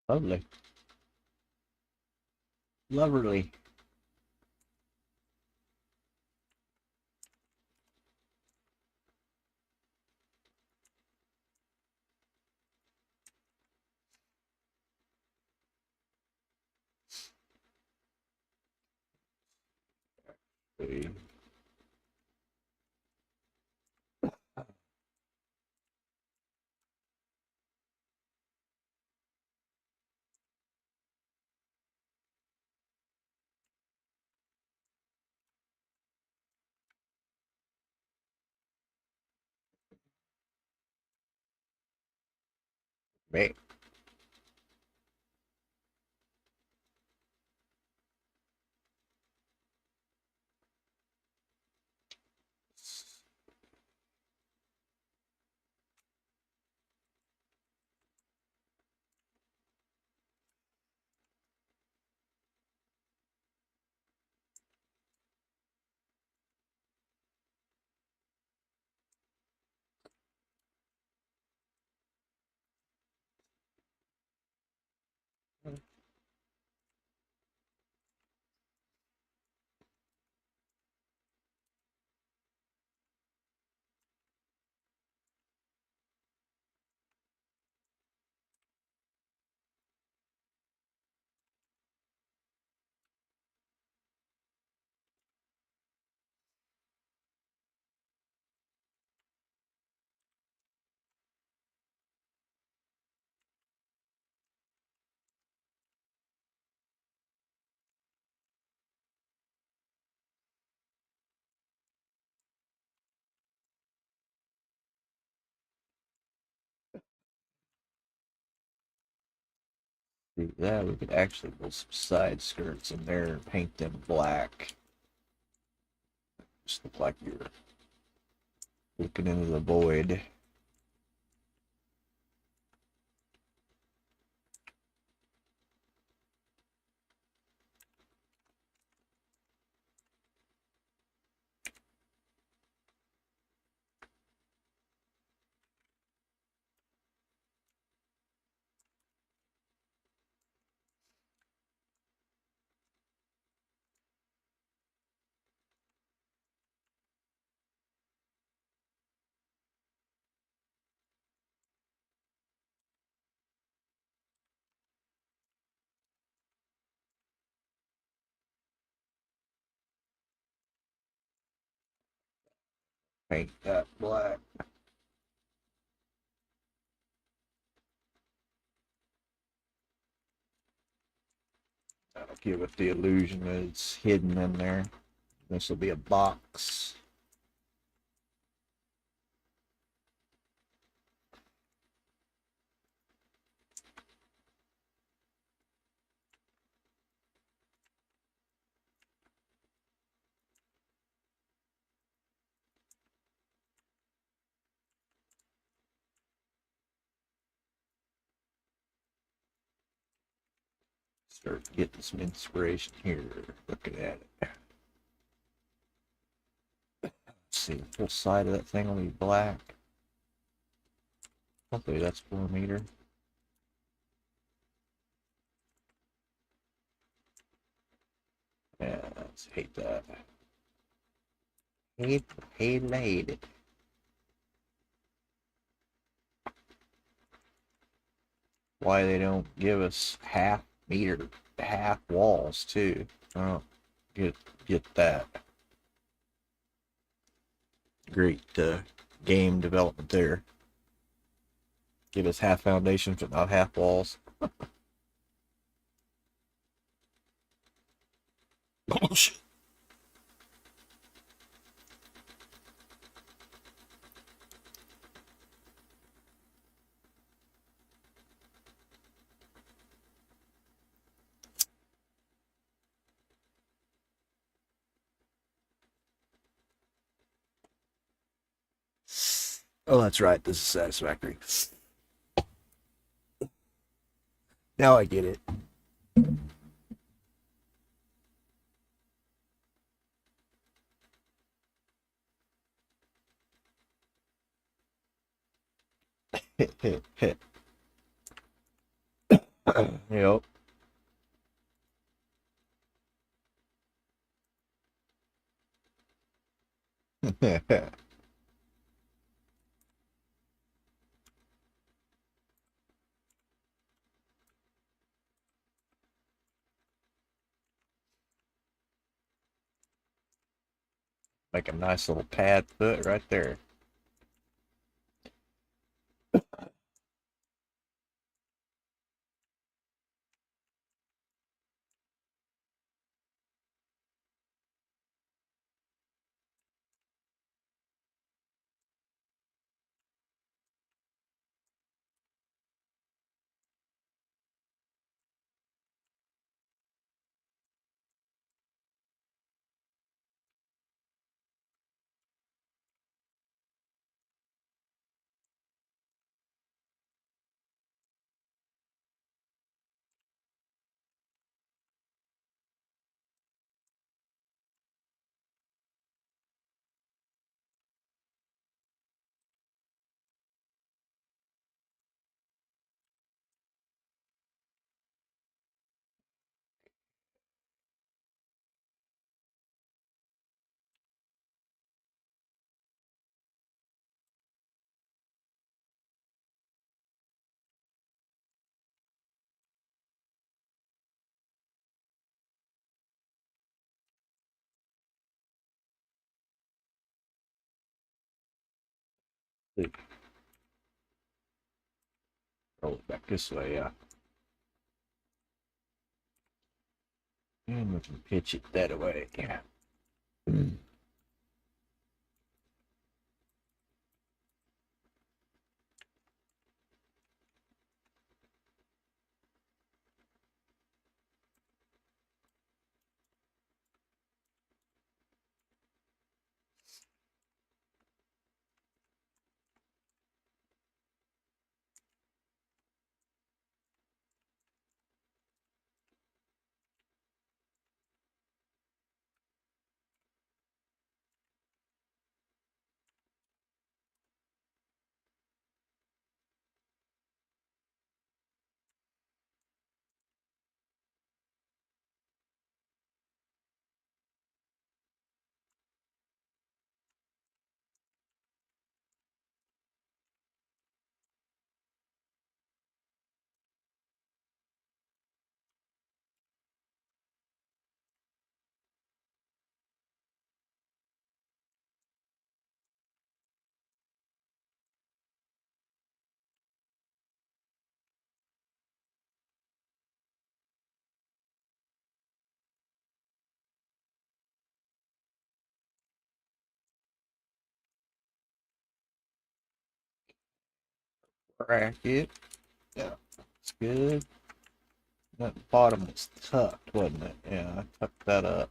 Lovely. Lovely. Me. See that we could actually put some side skirts in there and paint them black. Just look like you're looking into the void. Paint that black. That'll give it the illusion that it's hidden in there. This will be a box. Start getting some inspiration here. Looking at it. Let's see, the full side of that thing will be black. Hopefully that's 4 meter. Yeah, let's hate that. Hate it. Why they don't give us half meter, half walls too. I don't get that. Great game development there. Give us half foundations but not half walls. Oh shit. Oh, that's right. This is Satisfactory. Now I get it. Yep. Make a nice little pad foot right there. Roll it back this way, yeah. And we can pitch it that way. Yeah. bracket. Yeah, that's good. That bottom was tucked, wasn't it? Yeah, I tucked that up.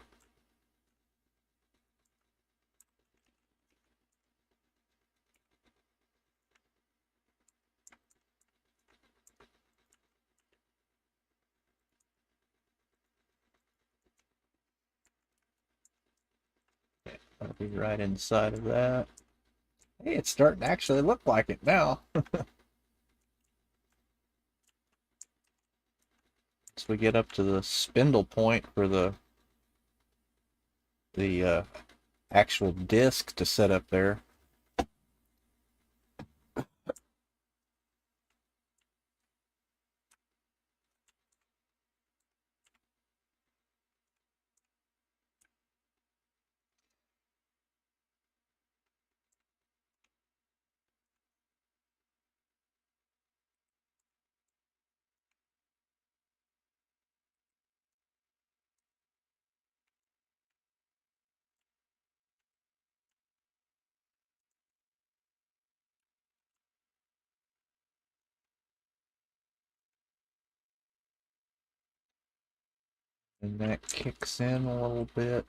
That'll be right inside of that. Hey, it's starting to actually look like it now. So we get up to the spindle point for the actual disc to set up there. And that kicks in a little bit.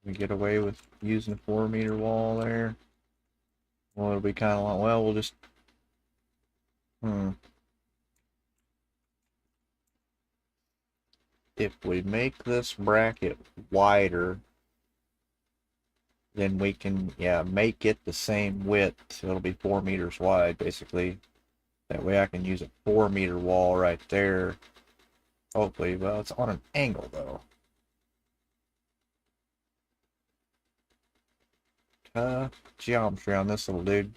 We get away with using a 4 meter wall there. Well, it'll be kind of like, well, we'll just, hmm. If we make this bracket wider, then we can, yeah, make it the same width. It'll be 4 meters wide, basically. That way I can use a 4 meter wall right there. Hopefully, well, it's on an angle, though. Geometry on this little dude.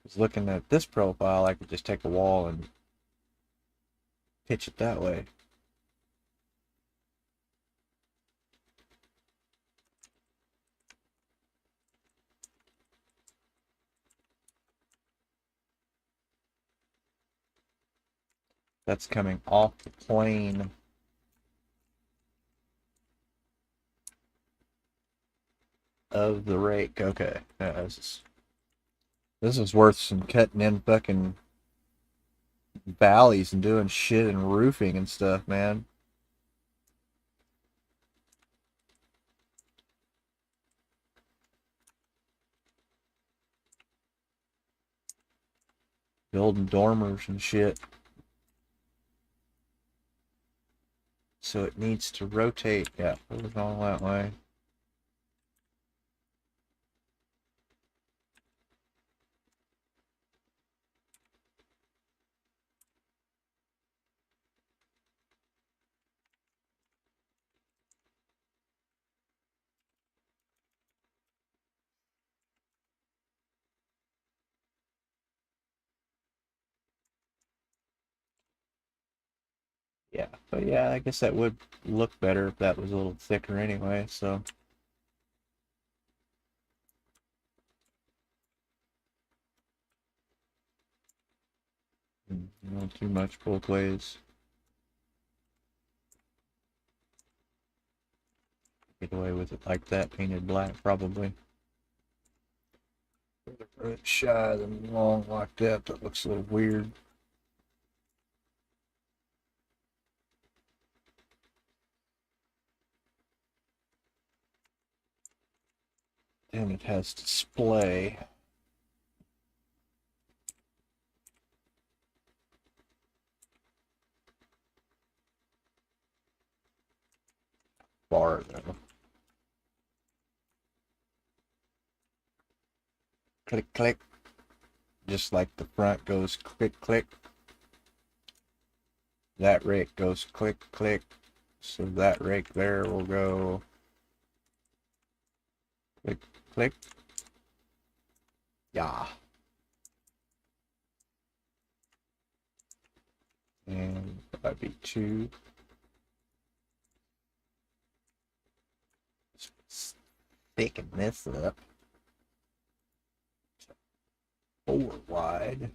Because looking at this profile, I could just take a wall and pitch it that way. That's coming off the plane of the rake. Okay. Yeah, this is worth some cutting in fucking valleys and doing shit and roofing and stuff, man. Building dormers and shit. So it needs to rotate. Yeah, put it all that way. Yeah, but yeah, I guess that would look better if that was a little thicker anyway, so. Not too much both ways. Get away with it like that, painted black, probably. It's shy and long like that, that looks a little weird. And it has display. Bar though. Click, click. Just like the front goes click, click. That rake goes click, click. So that rake there will go click, click. Yeah. And that'd be 2. Thicken this up. 4 wide.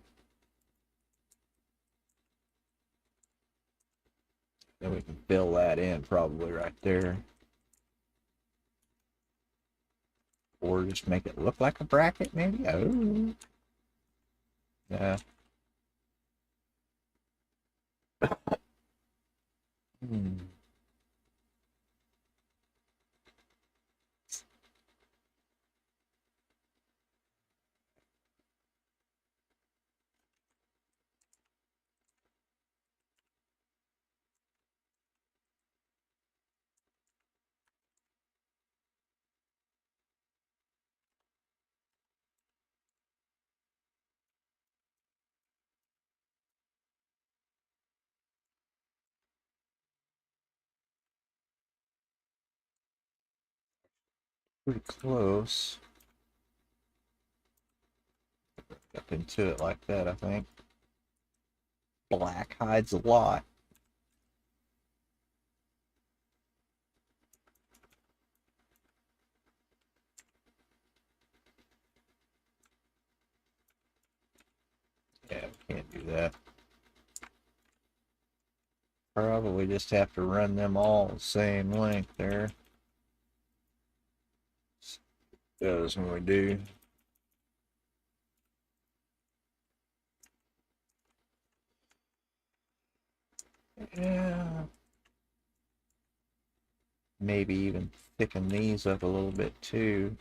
Then we can fill that in probably right there. or just make it look like a bracket, maybe. Oh, yeah. Hmm. Pretty close. Up into it like that, I think. Black hides a lot. Yeah, we can't do that. Probably just have to run them all the same length there. Does when we do. Yeah. Maybe even thicken these up a little bit too.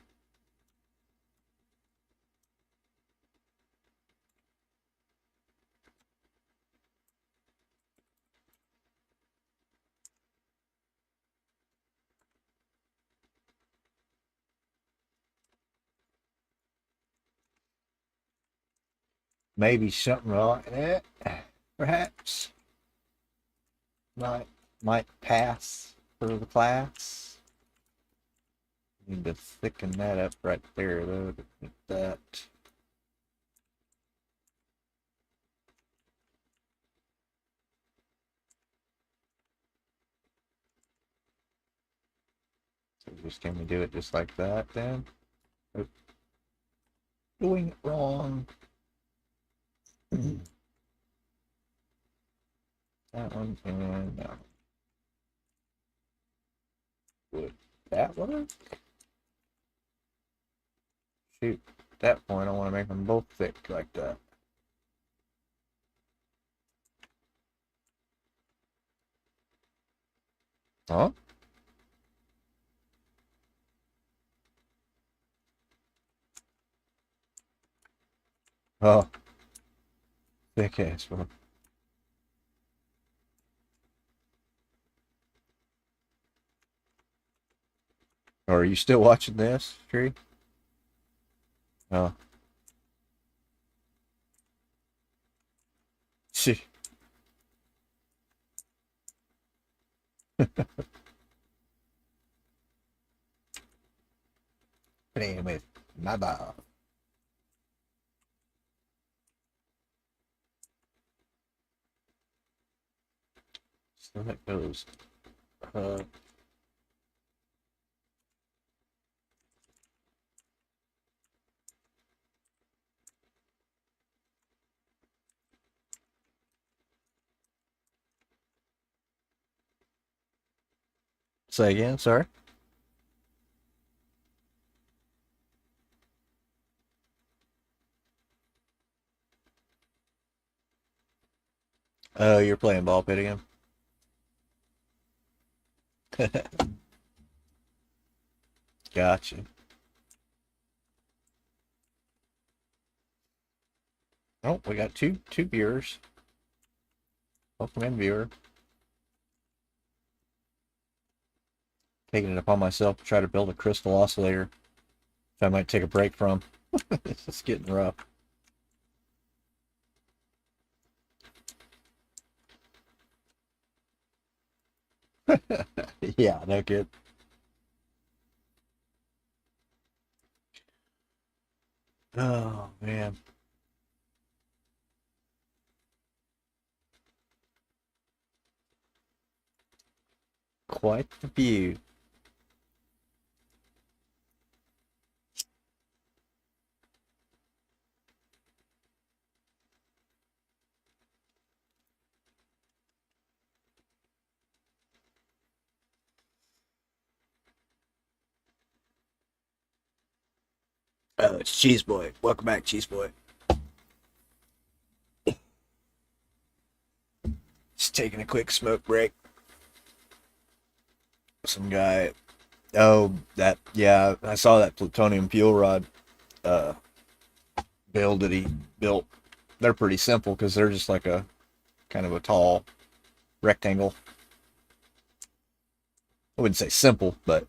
Maybe something like that. Perhaps. Might might pass for the class. Need to thicken that up right there though. Like that. So just can we do it just like that then? Oops. Doing it wrong. That one and that one. Would that work? Shoot. At that point I want to make them both thick like that. Huh? Oh, thick ass one. Are you still watching this, Tree? Oh. Shit. Playing with my ball. So that goes uh say again, sorry. Oh, you're playing ball pit again? Gotcha. Oh, we got two viewers. Welcome in, viewer. Taking it upon myself to try to build a crystal oscillator, which I might take a break from. It's just getting rough. Yeah, no good. Oh man, quite the view. Oh, it's Cheese Boy. Welcome back, Cheese Boy. Just taking a quick smoke break. Some guy. Oh, that. Yeah, I saw that plutonium fuel rod uh, build that he built. They're pretty simple because they're just like a kind of a tall rectangle. I wouldn't say simple, but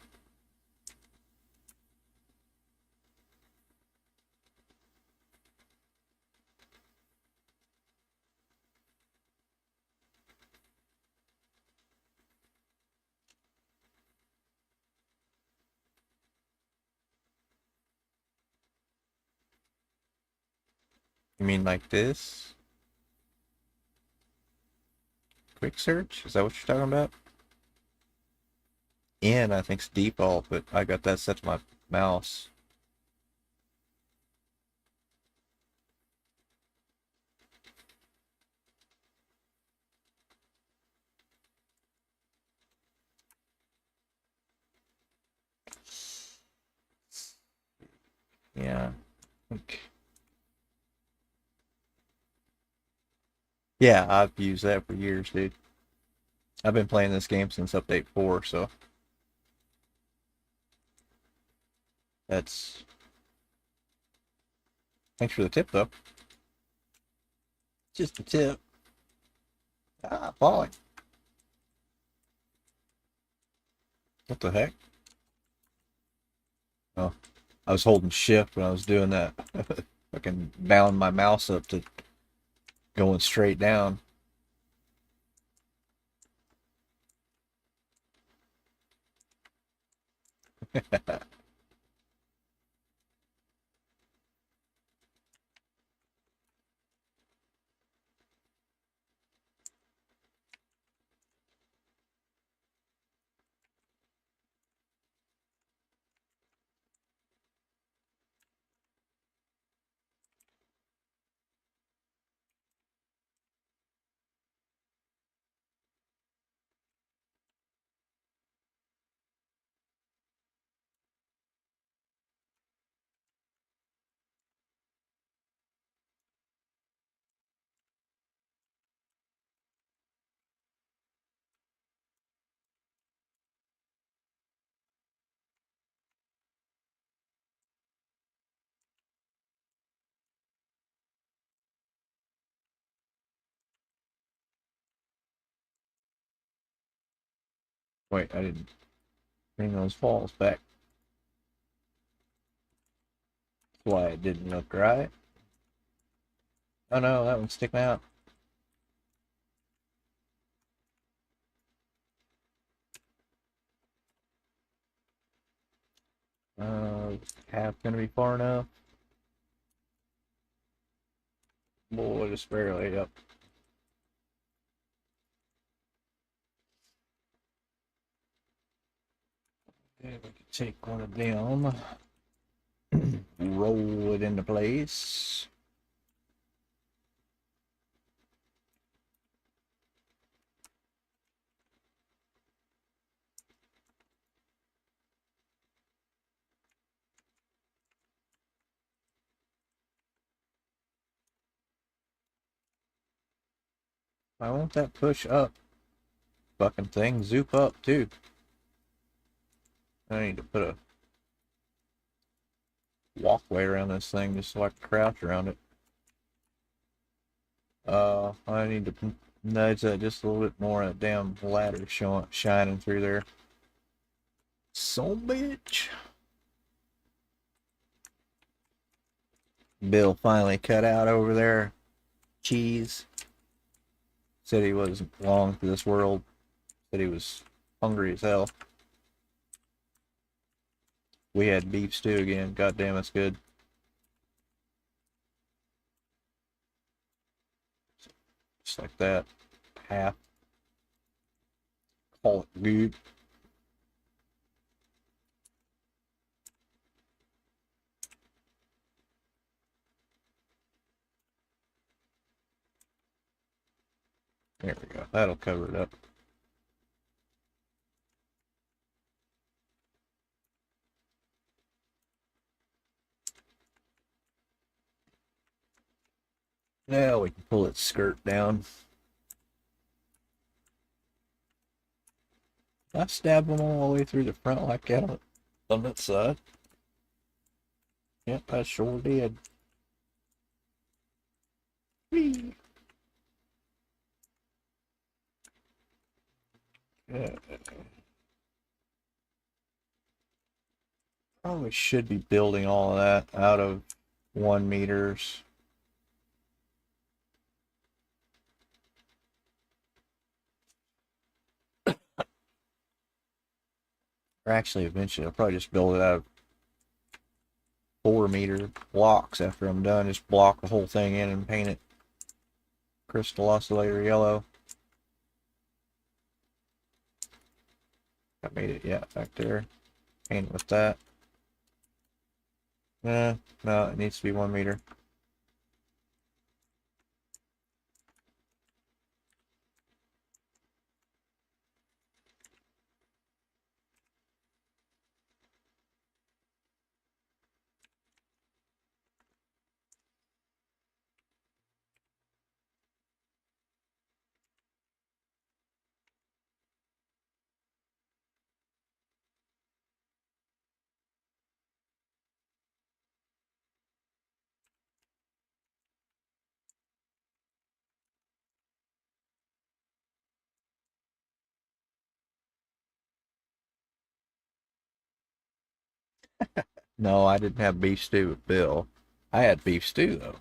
you mean like this? Quick search? Is that what you're talking about? N, I think's default, but I got that set to my mouse. Yeah. Okay. Yeah, I've used that for years, dude. I've been playing this game since update 4, so that's. Thanks for the tip, though. Just a tip. Ah, falling. What the heck? Oh, I was holding shift when I was doing that. Fucking bound my mouse up to going straight down. Wait, I didn't bring those falls back. That's why it didn't look right. Oh no, that one's sticking out. Half gonna be far enough. Boy, just barely up. Yeah, we can take one of them, roll it into place. I want that push up fucking thing zoop up too. I need to put a walkway around this thing just so I can crouch around it. I need to nudge that just a little bit more. That damn ladder shining through there. So bitch. Bill finally cut out over there. Cheese. Said he wasn't long for this world. Said he was hungry as hell. We had beef stew again. God damn, it's good. Just like that. Half. Call it good. There we go. That'll cover it up. Now we can pull its skirt down. I stab them all the way through the front like that on that side. Yep, I sure did. Whee! Yeah. Probably should be building all of that out of 1 meters. Or actually, eventually, I'll probably just build it out of 4 meter blocks after I'm done. Just block the whole thing in and paint it crystal oscillator yellow. I made it, yeah, back there. Paint it with that. No, it needs to be 1 meter. No, I didn't have beef stew with Bill. I had beef stew, though.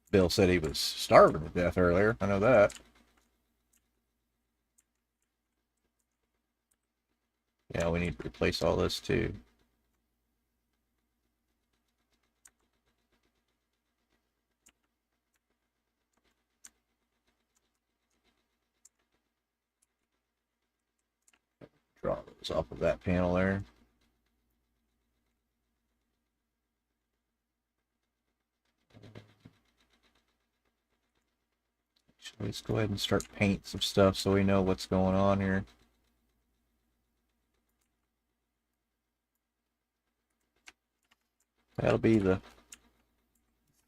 Bill said he was starving to death earlier. I know that. Yeah, we need to replace all this, too. Draw those off of that panel there. Let's go ahead and start painting some stuff so we know what's going on here. That'll be the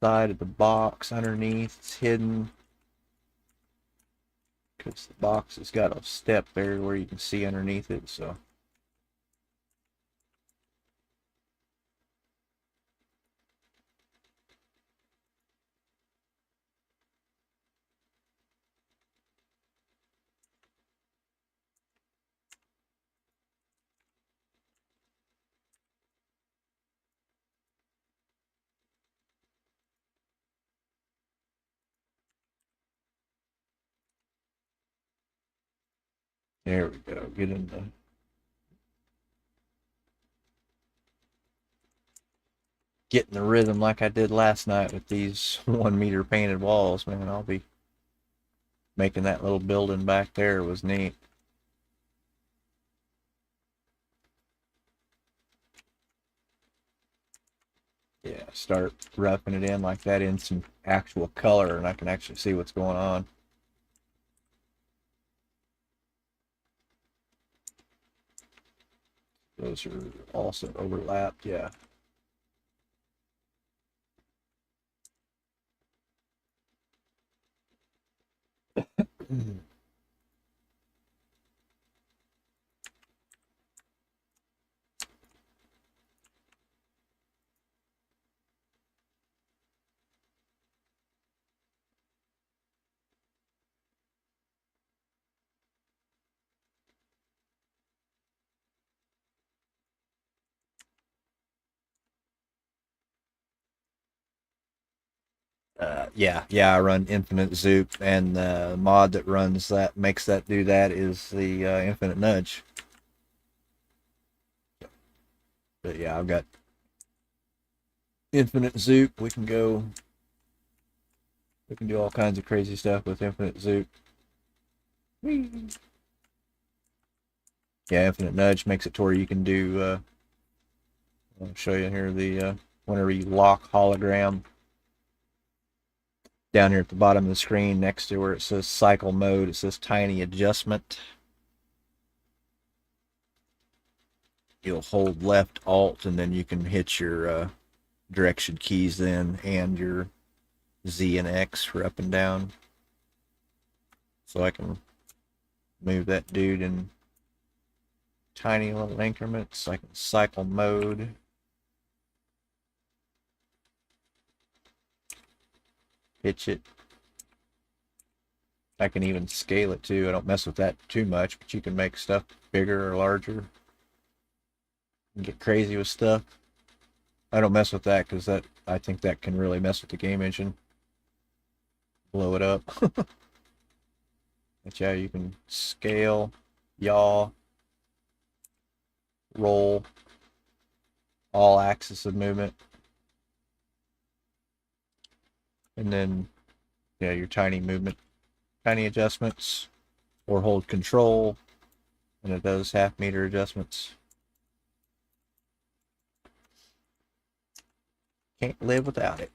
side of the box underneath. It's hidden because the box has got a step there where you can see underneath it. So there we go. Getting the rhythm like I did last night with these 1 meter painted walls, man. I'll be making that little building back there was neat. Yeah, start roughing it in like that in some actual color, and I can actually see what's going on. Those are also overlapped, yeah. Yeah, I run Infinite Zoop, and the mod that runs that makes that do that is the Infinite Nudge. But yeah, I've got Infinite Zoop. We can do all kinds of crazy stuff with Infinite Zoop. Whee! Yeah, Infinite Nudge makes it to where you can do. I'll show you here whenever you lock hologram down here at the bottom of the screen next to where it says cycle mode, it says tiny adjustment. You'll hold left alt and then you can hit your direction keys then and your Z and X for up and down. So I can move that dude in tiny little increments. I can cycle mode. Pitch it. I can even scale it too. I don't mess with that too much, but you can make stuff bigger or larger and get crazy with stuff. I don't mess with that because I think that can really mess with the game engine. Blow it up. But yeah, you can scale, yaw, roll, all axis of movement, and then yeah, your tiny movement, tiny adjustments, or hold control, and it does half meter adjustments. Can't live without it.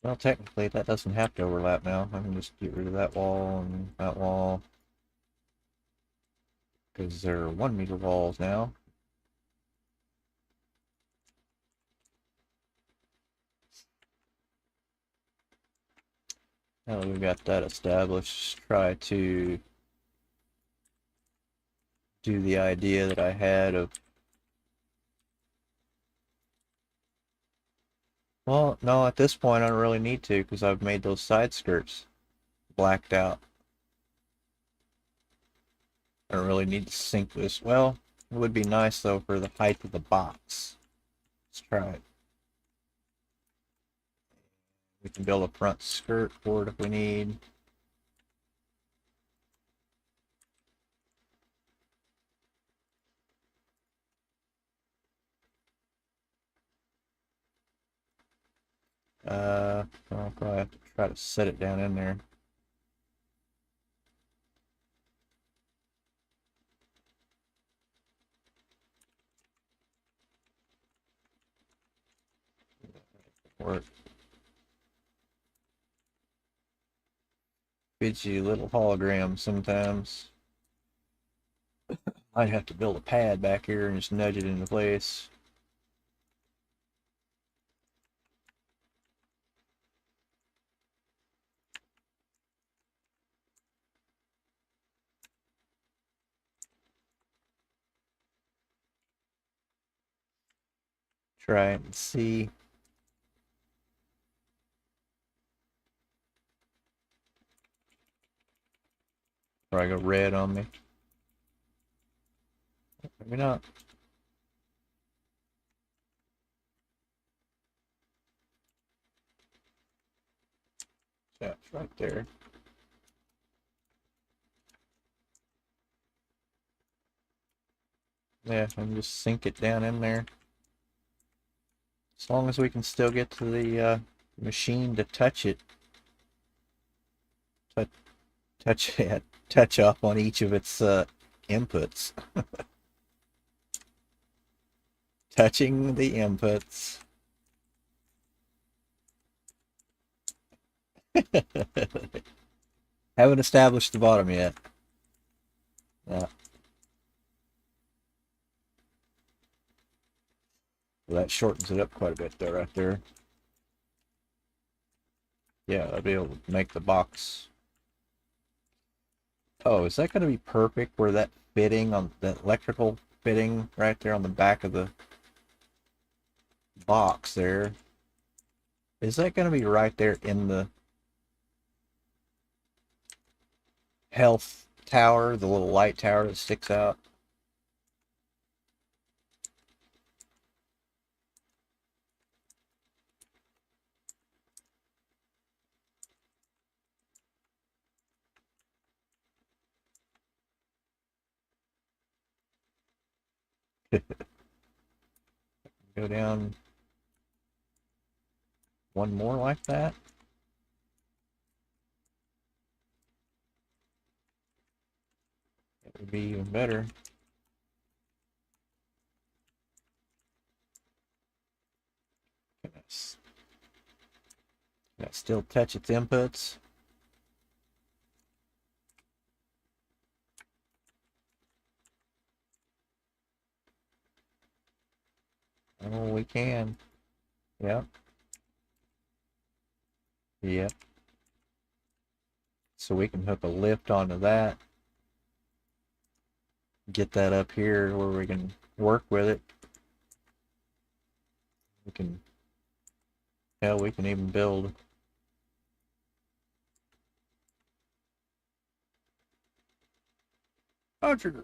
Well, technically, that doesn't have to overlap now. I can just get rid of that wall and that wall because they're 1 meter walls now. Now that we've got that established, try to do the idea that I had of, well, no, at this point I don't really need to because I've made those side skirts blacked out. I don't really need to sync this. Well, it would be nice though for the height of the box. Let's try it. We can build a front skirt for it if we need. I'll probably have to try to set it down in there. Work. Fidgety little hologram sometimes. I'd have to build a pad back here and just nudge it into place. Try it and see. Probably go red on me. Maybe not. Yeah, it's right there. Yeah, and just sink it down in there. As long as we can still get to the machine to touch it. Touch, touch it. Touch up on each of its inputs. Touching the inputs. Haven't established the bottom yet. Yeah. Well, that shortens it up quite a bit there, right there. Yeah, I'll be able to make the box. Oh, is that going to be perfect where that fitting on that electrical fitting right there on the back of the box there? Is that going to be right there in the health tower, the little light tower that sticks out? Go down one more like that. It would be even better. Can I still touch its inputs? Oh, we can. Yep. Yep. So we can hook a lift onto that. Get that up here where we can work with it. We can, hell, we can even build. Roger.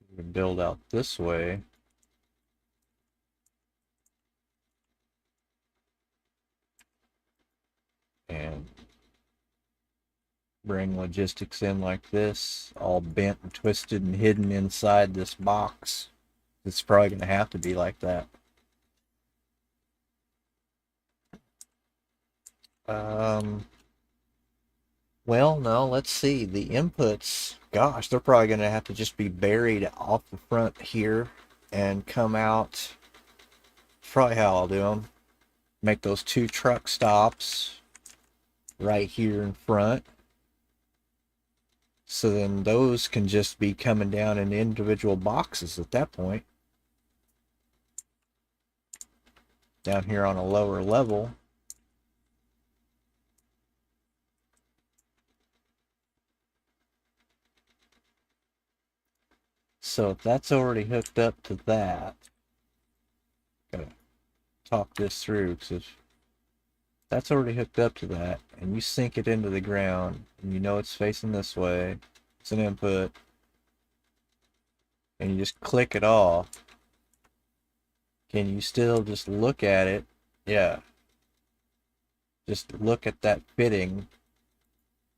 We can build out this way. And bring logistics in like this, all bent and twisted and hidden inside this box. It's probably going to have to be like that. Um, well, no, let's see. The inputs, gosh, they're probably going to have to just be buried off the front here and come out. Probably how I'll do them. Make those two truck stops right here in front. So then those can just be coming down in individual boxes at that point. Down here on a lower level. So if that's already hooked up to that, gotta talk this through, because if that's already hooked up to that, and you sink it into the ground, and you know it's facing this way, it's an input, and you just click it off, can you still just look at it? Yeah. Just look at that fitting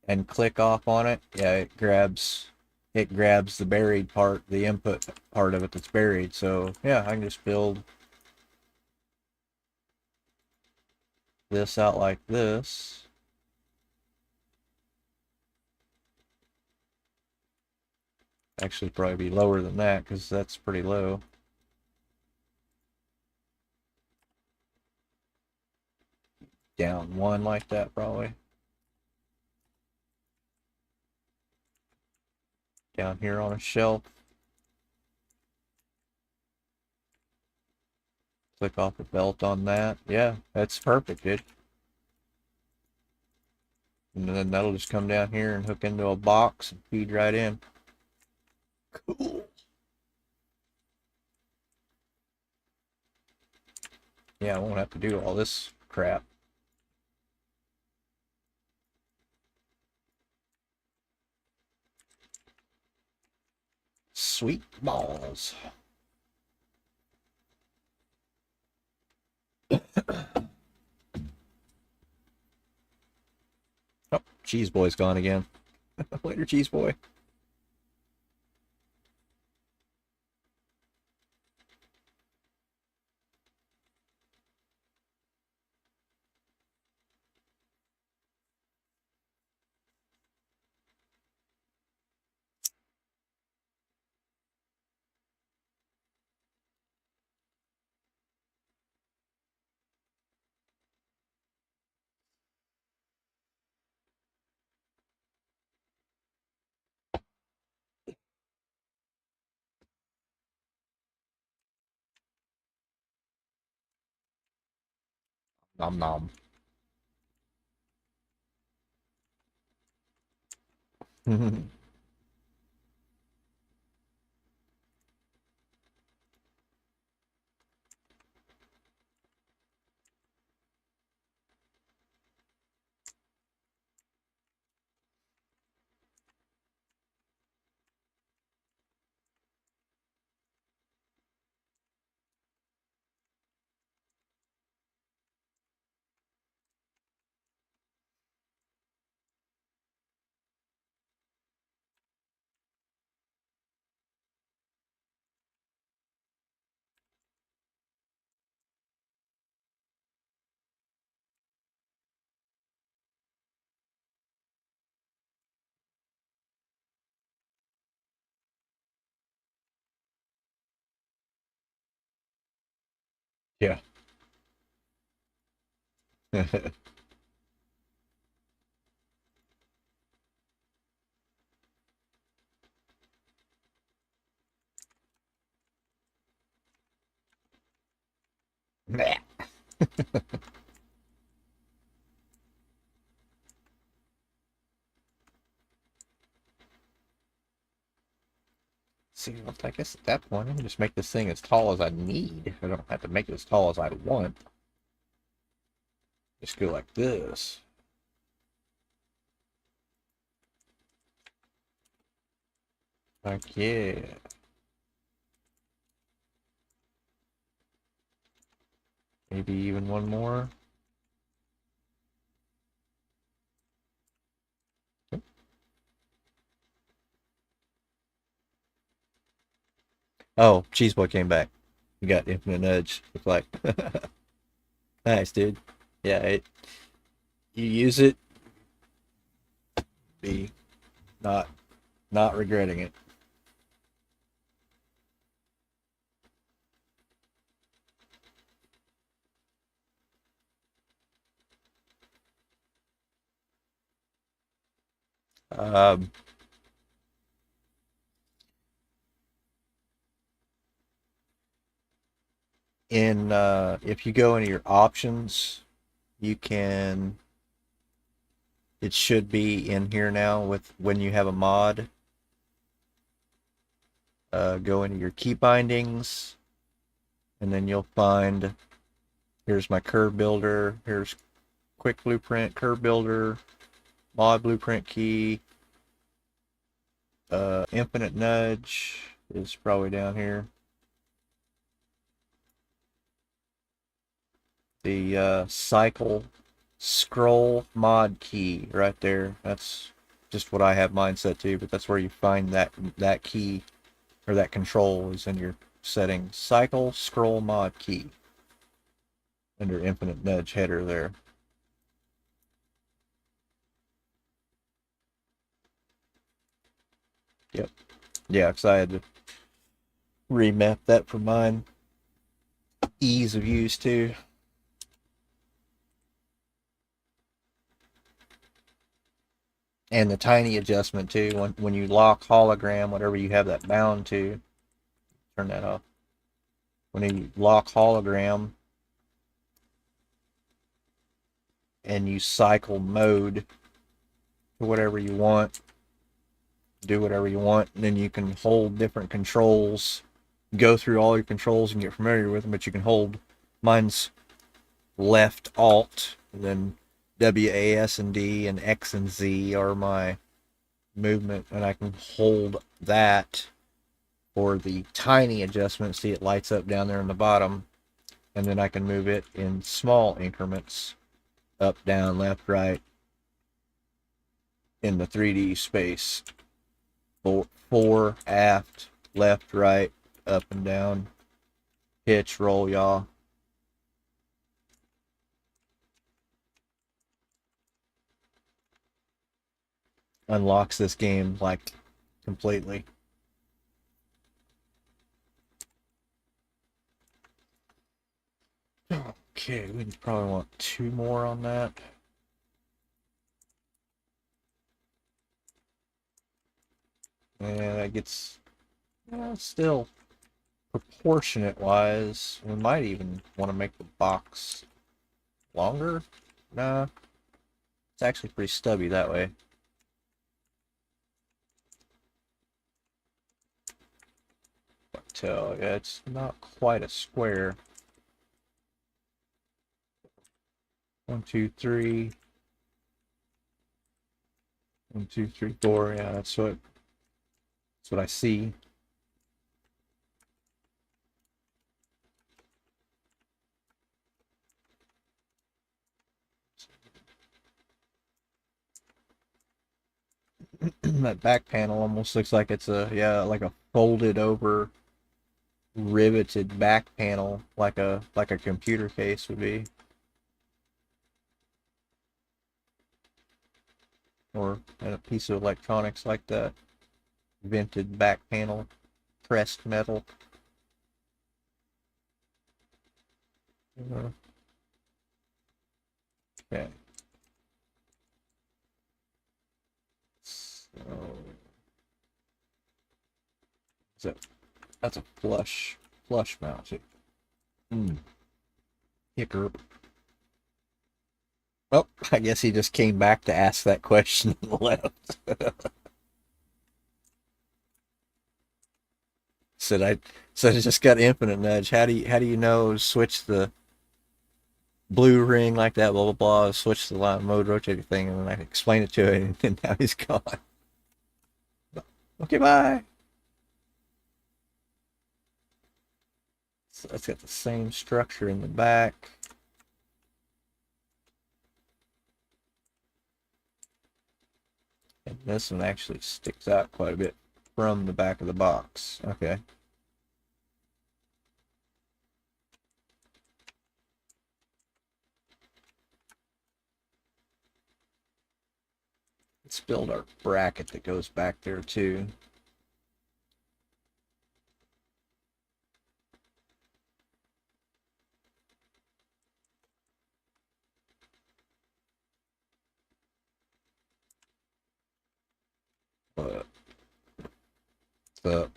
and click off on it. Yeah, it grabs the buried part, the input part of it that's buried. So yeah, I can just build this out like this. Actually, probably be lower than that because that's pretty low. Down one like that, probably. Down here on a shelf. Click off the belt on that. Yeah, that's perfect, dude. And then that'll just come down here and hook into a box and feed right in. Cool. Yeah, I won't have to do all this crap. Sweet balls. Oh, Cheese Boy's gone again. Later, Cheese Boy. Nom nom. Yeah. Nah. See, well, I guess at that point, I can just make this thing as tall as I need. I don't have to make it as tall as I want. Just go like this. Like, yeah. Maybe even one more. Oh, Cheese Boy came back. You got Infinite Nudge. Look like. Nice, dude. Yeah, you use it, be not not regretting it. Um, in if you go into your options, you can. It should be in here now with when you have a mod. Go into your key bindings, and then you'll find here's my curve builder. Here's quick blueprint, curve builder, mod blueprint key. Infinite nudge is probably down here. The cycle scroll mod key right there. That's just what I have mine set to, but that's where you find that key or that control is in your settings. Cycle scroll mod key under infinite nudge header there. Yep. Yeah, because I had to remap that for mine. Ease of use too. And the tiny adjustment too. When you lock hologram, whatever you have that bound to, turn that off. When you lock hologram and you cycle mode to whatever you want, do whatever you want, and then you can hold different controls, go through all your controls and get familiar with them, but you can hold mine's left alt, and then WAS and D and X and Z are my movement, and I can hold that for the tiny adjustment. See, it lights up down there in the bottom, and then I can move it in small increments, up, down, left, right, in the 3D space. Fore, aft, left, right, up and down, pitch, roll, yaw. Unlocks this game like completely. Okay, we probably want two more on that. And that gets still proportionate wise. We might even want to make the box longer. Nah, it's actually pretty stubby that way. But yeah, it's not quite a square. 1, 2, 3. 1, 2, 3, 4. Yeah, that's what I see. That back panel almost looks like it's like a folded over riveted back panel like a computer case would be, or a piece of electronics like that. Vented back panel, pressed metal. Okay. So, so that's a flush mount. Hmm. Hiccup. Oh, I guess he just came back to ask that question and left. Said I said I just got infinite nudge. How do you know switch the blue ring like that, blah blah blah, switch the line mode, rotate everything, and then I explain it to him and now he's gone. Okay, bye. So it's got the same structure in the back. And this one actually sticks out quite a bit from the back of the box. Okay. Let's build our bracket that goes back there too. But the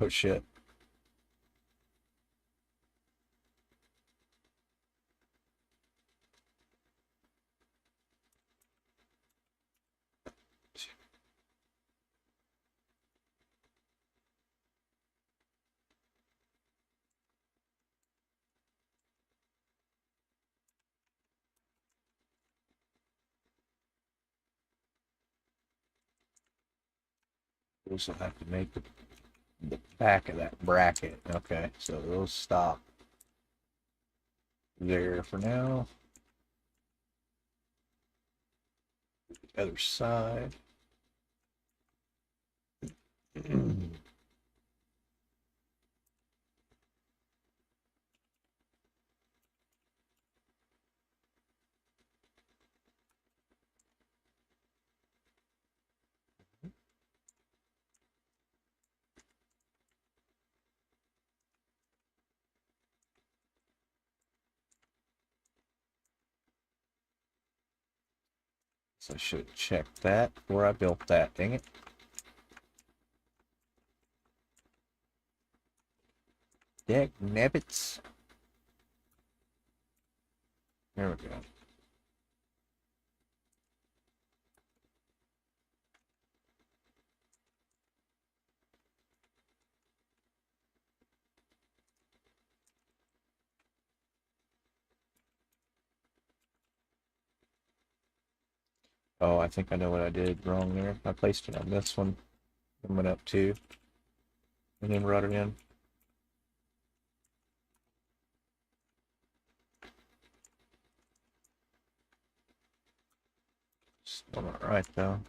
oh shit. We also have to make the back of that bracket. Okay, so those stop there for now. The other side. So I should check that before I built that. Dang it. Dag nabbits. There we go. Oh, I think I know what I did wrong there. I placed it on this one and went up two and then brought it in. Still not right though.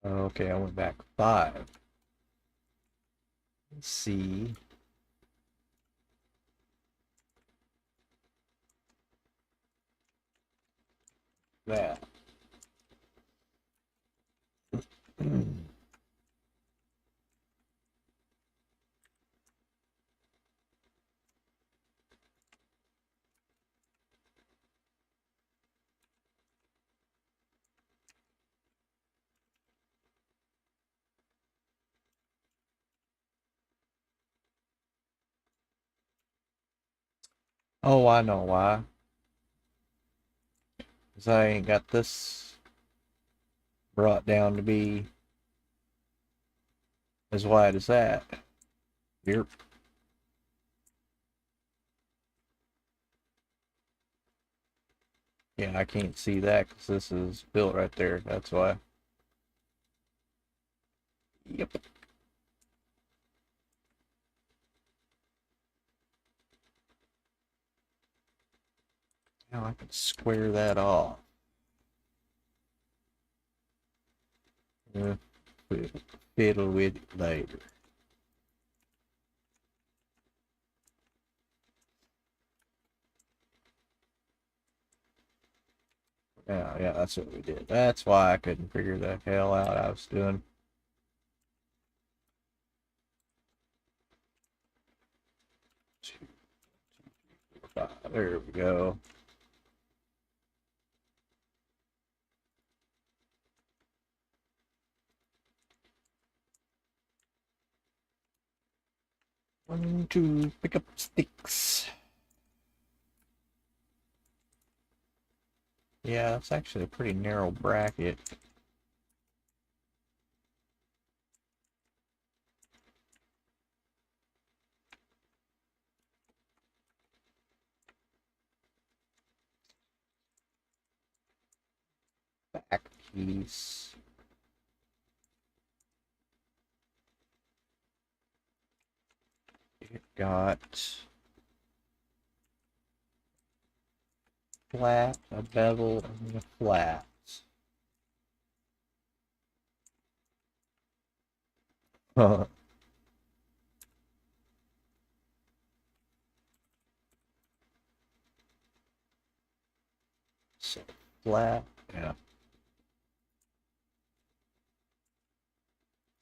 Okay, I went back five. Let's see that. Oh, I know why. 'Cause I ain't got this brought down to be as wide as that. Yep. Yeah, I can't see that because this is built right there. That's why. Yep. Now I can square that off. Uh, Fiddle with it later. Yeah, yeah, that's what we did. That's why I couldn't figure the hell out I was doing. Two, five. There we go. One, two, pick up sticks. Yeah, it's actually a pretty narrow bracket. Back piece. It got flat, a bevel, and a flat. So flat, yeah.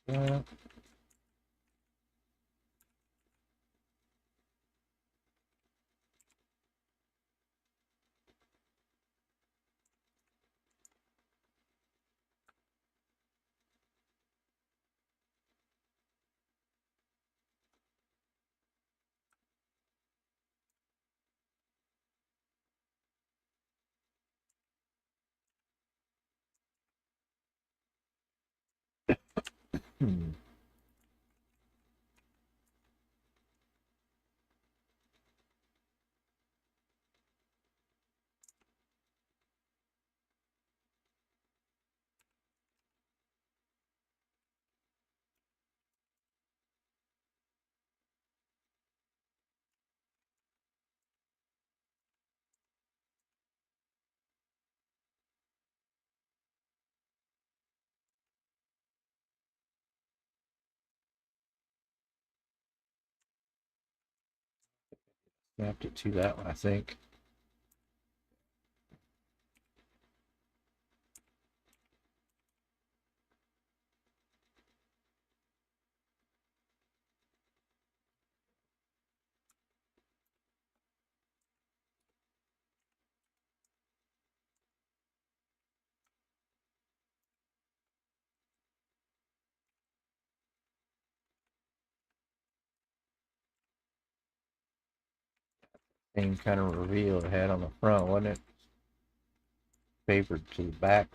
Yeah, hmm. Snapped it to that one, I think. Same kind of reveal it had on the front, wasn't it? Favored to the back.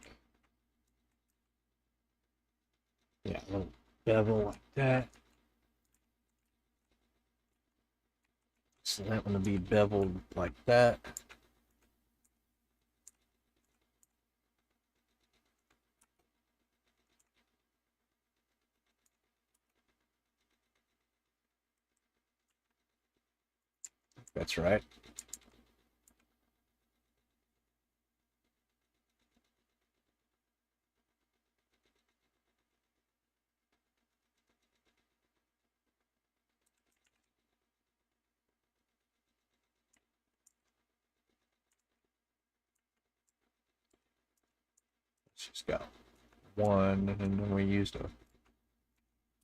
Yeah, a little bevel like that. So that one will be beveled like that. That's right. It's just got one, and then we used a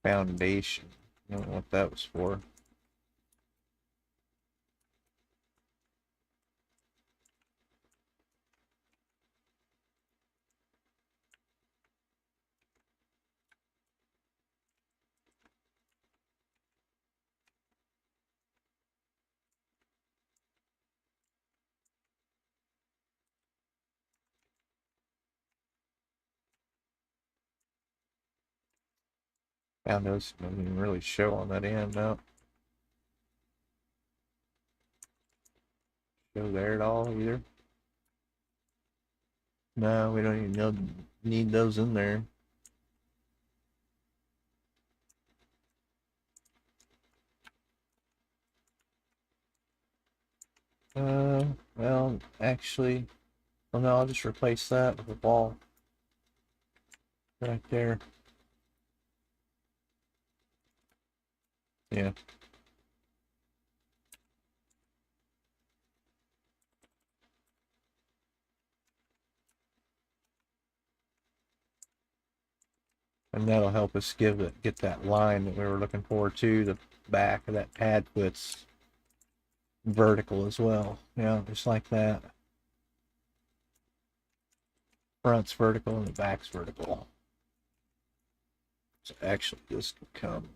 foundation. I don't know what that was for. Found those don't even really show on that end. No, show there at all either. No, we don't even need those in there. Well, actually, well, no, I'll just replace that with a ball right there. Yeah. And that'll help us get that line that we were looking for too. The back of that pad foot's vertical as well. Yeah, just like that. Front's vertical and the back's vertical. So actually this could come.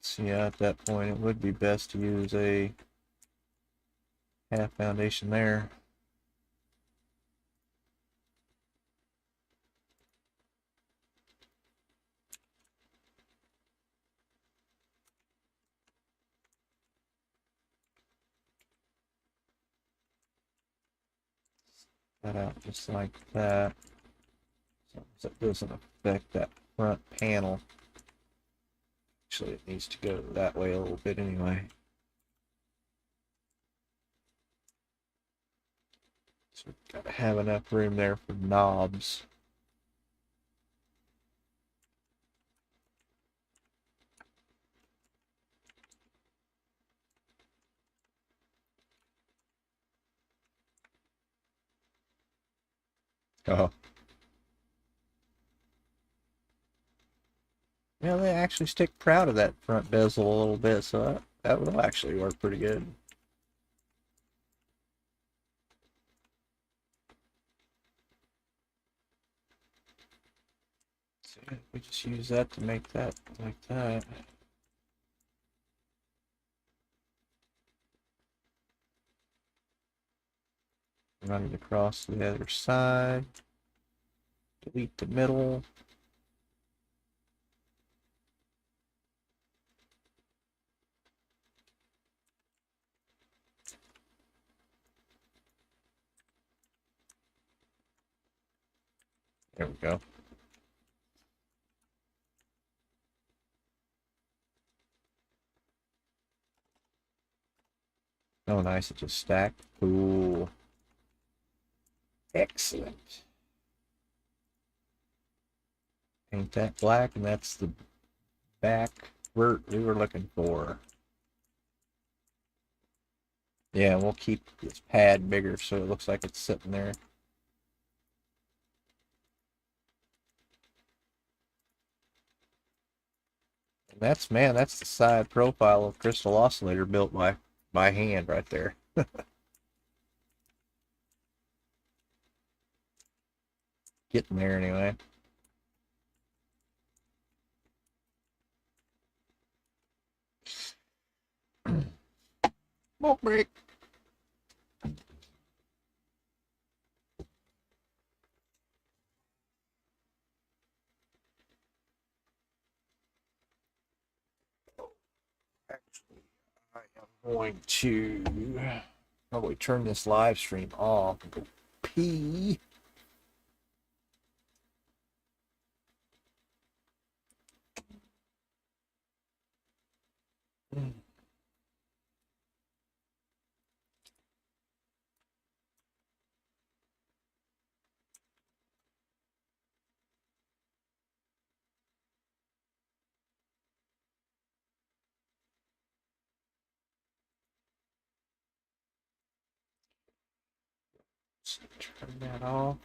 So yeah, at that point it would be best to use a half foundation there. That out just like that. So that doesn't affect that front panel. Actually, it needs to go that way a little bit anyway. So we've got to have enough room there for knobs. Oh. Yeah, they actually stick proud of that front bezel a little bit, so that will actually work pretty good. So we just use that to make that like that. Run it across to the other side. Delete the middle. There we go. Oh, nice. It just stacked. Cool. Excellent. Paint that black, and that's the back vert we were looking for. Yeah, we'll keep this pad bigger so it looks like it's sitting there. And that's, man, that's the side profile of crystal oscillator built by hand right there. Getting there anyway. Smoke break. Actually, I am going to probably turn this live stream off and go pee. Turn that off.